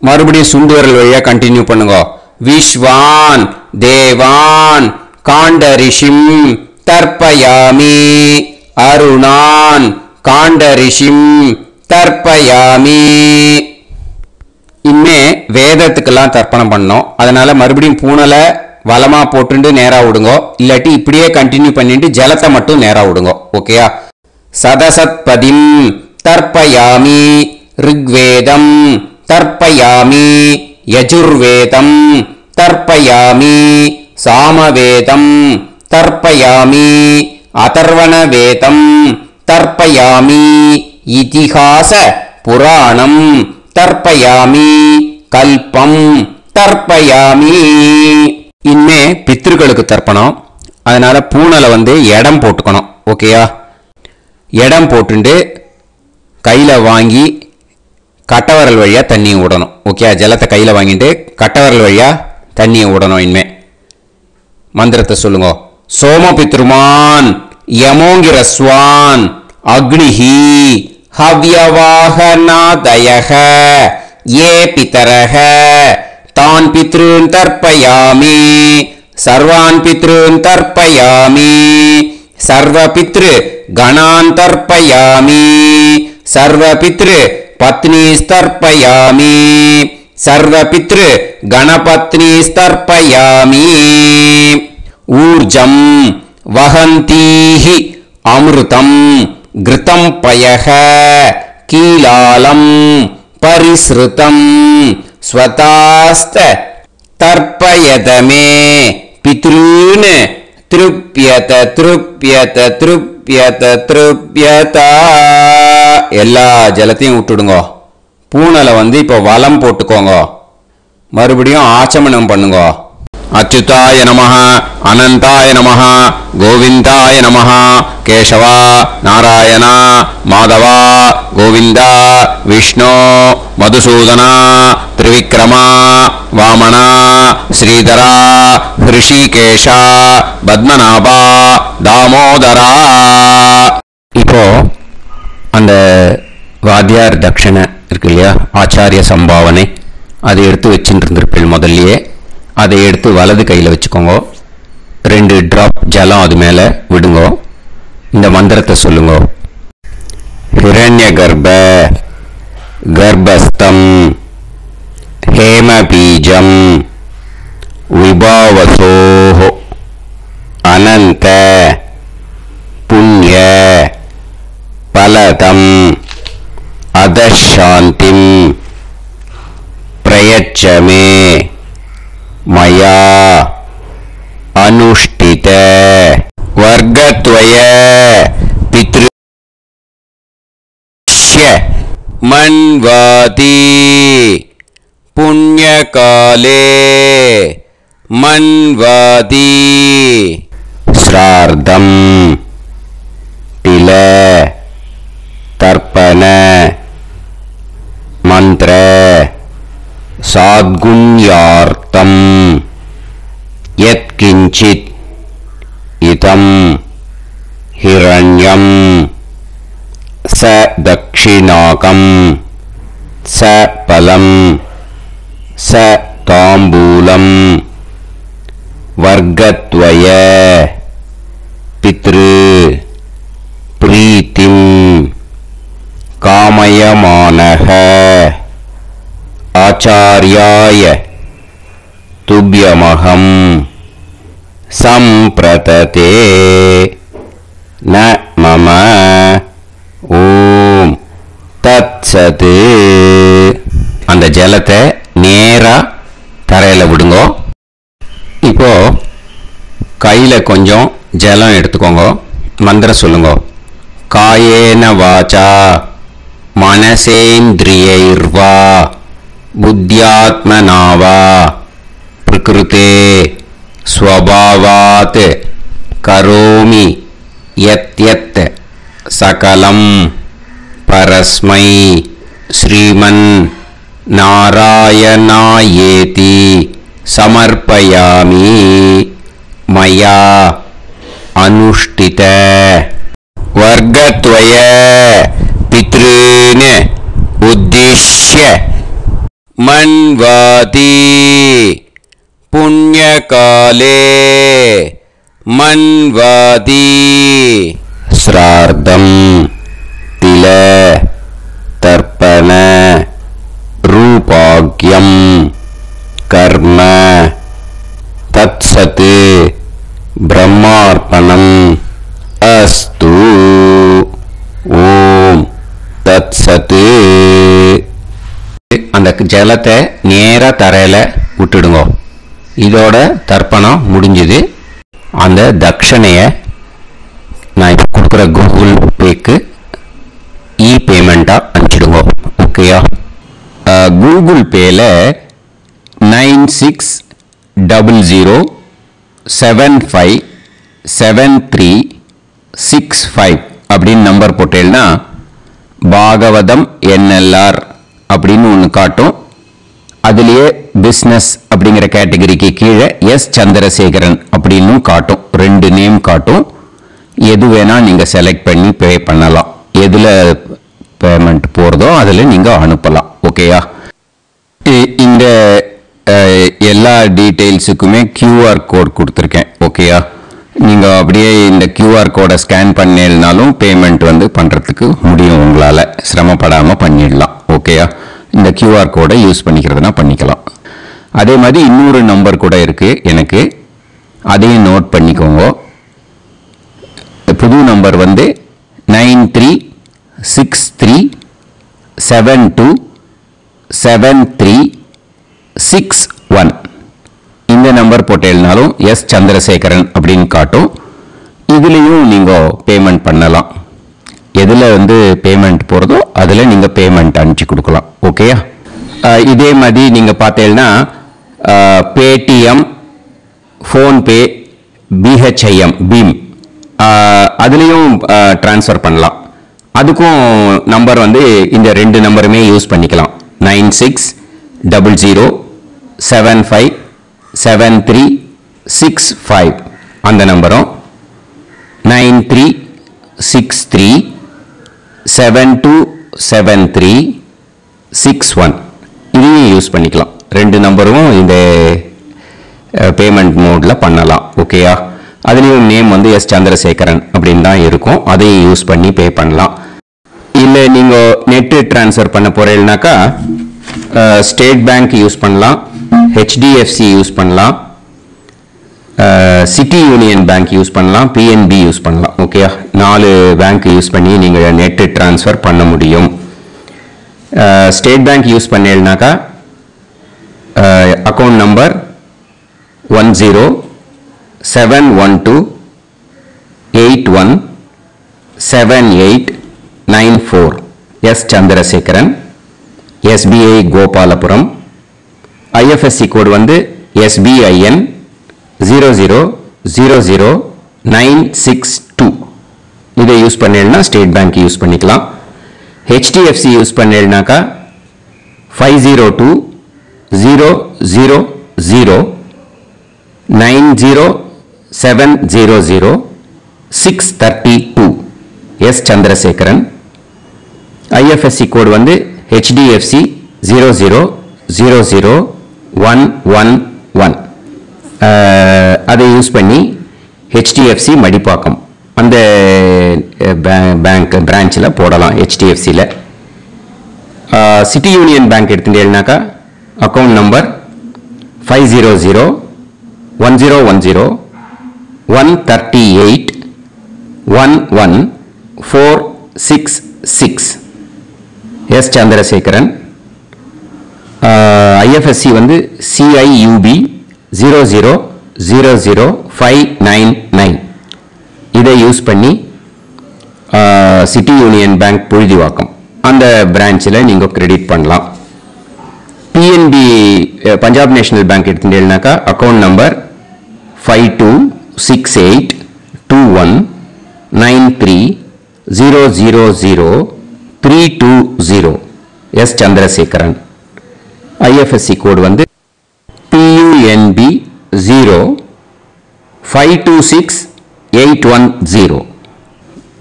மறுபடியும் சுண்டு விரல் வழியா கண்டினியூ பண்ணுங்க. விஸ்வான் தேவான் காண்ட ரிஷிம் தர்ப்பயாமி அருணான் காண்ட ரிஷிம் தர்ப்பயாமி. இனிமே வேதத்துக்கெல்லாம் தர்ப்பணம் பண்ணோம். அதனால மறுபடியும் பூனலை வலமா போட்டுண்டு நேரா விடுங்க. இல்லாட்டி இப்படியே கண்டினியூ பண்ணிட்டு ஜலத்தை மட்டும் நேரா விடுங்க. ஓகேயா? சதசத்பதிம் தர்ப்பயாமி ரிக்வேதம் தர்ப்பயாமி யஜுர்வேதம் தர்ப்பயாமி சாமவேதம் தர்ப்பயாமி அதர்வணவேதம் தர்ப்பயாமி இதிஹாச புராணம் தர்ப்பயாமி கல்பம் தர்ப்பயாமி. இனிமே பித்ருக்களுக்கு தர்ப்பணம். அதனால பூனலை வந்து இடம் போட்டுக்கணும். ஓகேயா? இடம் போட்டுண்டு கையில வாங்கி கட்டவரல் வழியா தண்ணியை விடணும். ஓகே? ஜலத்தை கையில வாங்கிட்டு கட்டவரல் வழியா தண்ணியை விடணும். இனிமே மந்திரத்தை சொல்லுங்க. சோமபித்ருமான் யமோங்கிரஸ்வான் அக்னிஹி ஹவ்யவாகநாதயஹ ஏ பிதரஹ தான் பித்ருன் தர்ப்பயாமி சர்வான் பித்ருன் தர்ப்பயாமி சர்வ பித்ரு கணான் தர்ப்பயாமி சர்வ பித்ரு பத்னீஸ்தர்ப்பயாமி சர்வ பித்ரு கணபத்னீஸ்தர்ப்பயாமி. ஊர்ஜம் வஹந்தீஹி அமிர்தம் கிருதம் பயஹ கீலாலம் பரிஸ்ருதம் ஸ்வதாஸ்த தர்ப்பயதமே பித்ருன் திருப்யத திருப்யத திருப்யத திருப்யதா. எல்லா ஜலத்தையும் விட்டுடுங்க. பூனலை வந்து இப்போ வலம் போட்டுக்கோங்க. மறுபடியும் ஆச்சமனம் பண்ணுங்க. அச்சுதாய நமஹ அனந்தாய நமஹ கோவிந்தாய நமஹ கேசவா நாராயண மாதவா கோவிந்தா விஷ்ணு மதுசூதனா திரிவிக்ரமா வாமனா ஸ்ரீதரா ஹிருஷிகேஷா பத்மநாபா தாமோதரா. இப்போ அந்த வாத்தியார் தட்சணை இருக்கு இல்லையா, ஆச்சாரிய சம்பாவனை, அதை எடுத்து வச்சுட்டு இருந்திருப்பேன் முதல்லையே. அதை எடுத்து வலது கையில் வச்சுக்கோங்க. 2 டிராப் ஜலம் அது மேலே விடுங்கோ. இந்த மந்திரத்தை சொல்லுங்க. ஹிரண்ய கர்ப்ப கர்ப்பஸ்தம் ஹேமபீஜம் விபாவசோஹ அனந்த புண்ணிய பலதம் அதசாந்திம் பிரயச்சமே மயா அனுஷ்டித வர்க்கத்வய பித்ருஷ்ய மன்வாதி புண்ணியகாலே மன்வாதி ஸ்ரார்த்தம் தில தர்ப்பண மந்திர சாத்குண்யார்த்தம் யத்கிஞ்சித் இதம் ஹிரண்யம் ச தக்ஷிணாகம் ச பலம் ச தாம்பூலம் வர்க்கத்வய பித்ரு பிரீத்திம் காமயமானஹ ஆச்சார்யாய துப்யமஹம் சம்பிரததே ந மம ஓம் தத்சத். அந்த ஜலத்தை நேரா தரையில விடுங்கோ. இப்போ கையில கொஞ்சம் ஜலம் எடுத்துக்கோங்க. மந்திரம் சொல்லுங்க. காயேன வாசா மனசேந்திரியைர்வா புத்தியாத்மனாவா பிரகிருதே ஸ்வபாவாத் கரோமி யத் யத் சகலம் பரஸ்மை ஸ்ரீமன் நாராயணாயேதி சமர்ப்பயாமி மயா அனுஷ்டித வர்க்கத்வய பித்ருன் உத்திஷ்ய மன்வாதி புண்ணியகாலே மன்வாதி ஸ்ரார்த்தம் தில தர்ப்பண ரூபாக்யம் கர்ம தத்சத் பிரம்மார்ப்பணம் அஸ்து. ஓம் தத்சத். அந்த ஜலத்தை நேரா தரையில விட்டுடுங்க. இதோட தர்ப்பணம் முடிஞ்சது. அந்த தட்சணையை நான் இப்போ கொடுக்குற கூகுள் பேக்கு இ பேமெண்ட்டாக அனுப்பிச்சிடுங்க. ஓகேயா? கூகுள் பேல 9600757365 அப்படின்னு நம்பர் போட்டேன்னா பாகவதம் என்எல்ஆர் அப்படின்னு ஒன்று காட்டும். அதுலேயே பிஸ்னஸ் அப்படிங்கிற கேட்டகரிக்கு கீழே எஸ் சந்திரசேகரன் அப்படின்னு காட்டும். 2 நேம் காட்டும். எது வேணால் நீங்கள் செலக்ட் பண்ணி பே பண்ணலாம். எதில் பேமெண்ட் போகிறதோ அதில் நீங்கள் அனுப்பலாம். ஓகேயா? இந்த எல்லா டீட்டெயில்ஸுக்குமே கியூஆர் கோட் கொடுத்துருக்கேன். ஓகேயா? நீங்கள் அப்படியே இந்த கியூஆர் கோடை ஸ்கேன் பண்ணினாலும் பேமெண்ட் பண்ணுறதுக்கு முடியும். உங்களால் சிரமப்படாமல் பண்ணிடலாம். ஓகேயா? இந்த கியூஆர் கோடை யூஸ் பண்ணிக்கிறதுனா பண்ணிக்கலாம். அதே மாதிரி இன்னொரு நம்பர் கூட இருக்குது எனக்கு. அதையும் நோட் பண்ணிக்கோங்க. புது நம்பர் 9363727361. இந்த நம்பர் போட்டேனாலும் எஸ் சந்திரசேகரன் அப்படின்னு காட்டும். இதுலேயும் நீங்கள் பேமெண்ட் பண்ணலாம். எதில் பேமெண்ட் போகிறதோ அதில் நீங்கள் பேமெண்ட் அனுப்பிச்சி கொடுக்கலாம். ஓகேயா? இதே மாதிரி நீங்கள் பார்த்தீங்கன்னா பேடிஎம், ஃபோன்பே, பிஹெச்ஐஎம், பீம் அதுலேயும் ட்ரான்ஸ்ஃபர் பண்ணலாம். அதுக்கும் நம்பர் இந்த 2 நம்பருமே யூஸ் பண்ணிக்கலாம். 9600757365 அந்த நம்பரும் 9363727361 இதையும் யூஸ் பண்ணிக்கலாம். 2 நம்பரும் இந்த பேமெண்ட் மோடில் பண்ணலாம். ஓகேயா? அதுலேயும் நேம் வந்து எஸ் சந்திரசேகரன் அப்படின்னு தான் இருக்கும். அதையும் யூஸ் பண்ணி பே பண்ணலாம். இல்லை நீங்கள் நெட்டு ட்ரான்ஸ்ஃபர் பண்ண போகிறீங்கனாக்கா ஸ்டேட் பேங்க் யூஸ் பண்ணலாம், ஹெச்டிஎஃப்சி யூஸ் பண்ணலாம், சிட்டி யூனியன் பேங்க் யூஸ் பண்ணலாம், பிஎன்பி யூஸ் பண்ணலாம். ஓகேயா? 4 பேங்க் யூஸ் பண்ணி நீங்கள் நெட்டு ட்ரான்ஸ்ஃபர் பண்ண முடியும். ஸ்டேட் பேங்க் யூஸ் பண்ணீங்கனாக்கா account number 1071281789 S Chandrasekaran, SBI Gopalapuram. IFSC code வந்து SBIN 0000962. இதை யூஸ் பண்ணீங்கன்னா ஸ்டேட் பேங்க் யூஸ் பண்ணிக்கலாம். ஹெச்டிஎஃப்சி யூஸ் பண்ணீங்கன்னாக்கா 50200090700632 எஸ் சந்திரசேகரன். ஐஎஃப்எஸ்சி கோடு வந்து HDFC 0000111. அதை யூஸ் பண்ணி HDFC மடிப்பாக்கம் அந்த பேங்க் பிரான்ச்சில் போடலாம். HDFCயில் சிட்டி யூனியன் பேங்க் எடுத்துட்டேன்னாக்கா account number 5001010381146 S Chandrasekaran. IFSC வந்து CIUB 0000599. இதை யூஸ் பண்ணி சிட்டி யூனியன் பேங்க் புழுதிவாக்கம் அந்த பிரான்ச்சில் நீங்கள் கிரெடிட் பண்ணலாம். பிஎன்பி பஞ்சாப் நேஷனல் பேங்க் எடுத்துட்டீங்கன்னாக்கா account number 52682193000320 S Chandrasekaran. IFSC code வந்து PUNB 0526810.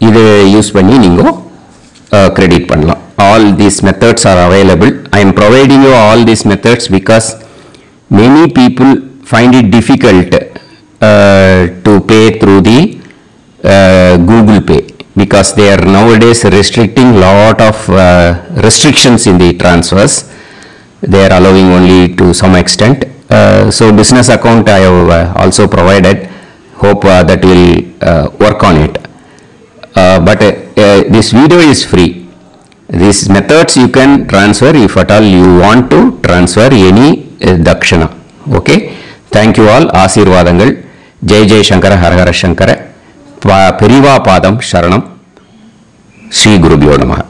இதை யூஸ் பண்ணி நீங்கள் கிரெடிட் பண்ணலாம். All these methods are available. I am providing you all these methods because many people find it difficult to pay through the Google Pay because they are nowadays restricting lot of restrictions in the transfers. They are allowing only to some extent. So business account I have also provided. Hope that will work on it. But this video is free. These methods you can transfer if at all you want to transfer any dakshana. Okay. Thank you all. Aasirvadangal. Jai Jai Shankara Har Har Shankara. Periva Padam Sharanam. Sri Gurubhyo Namaha.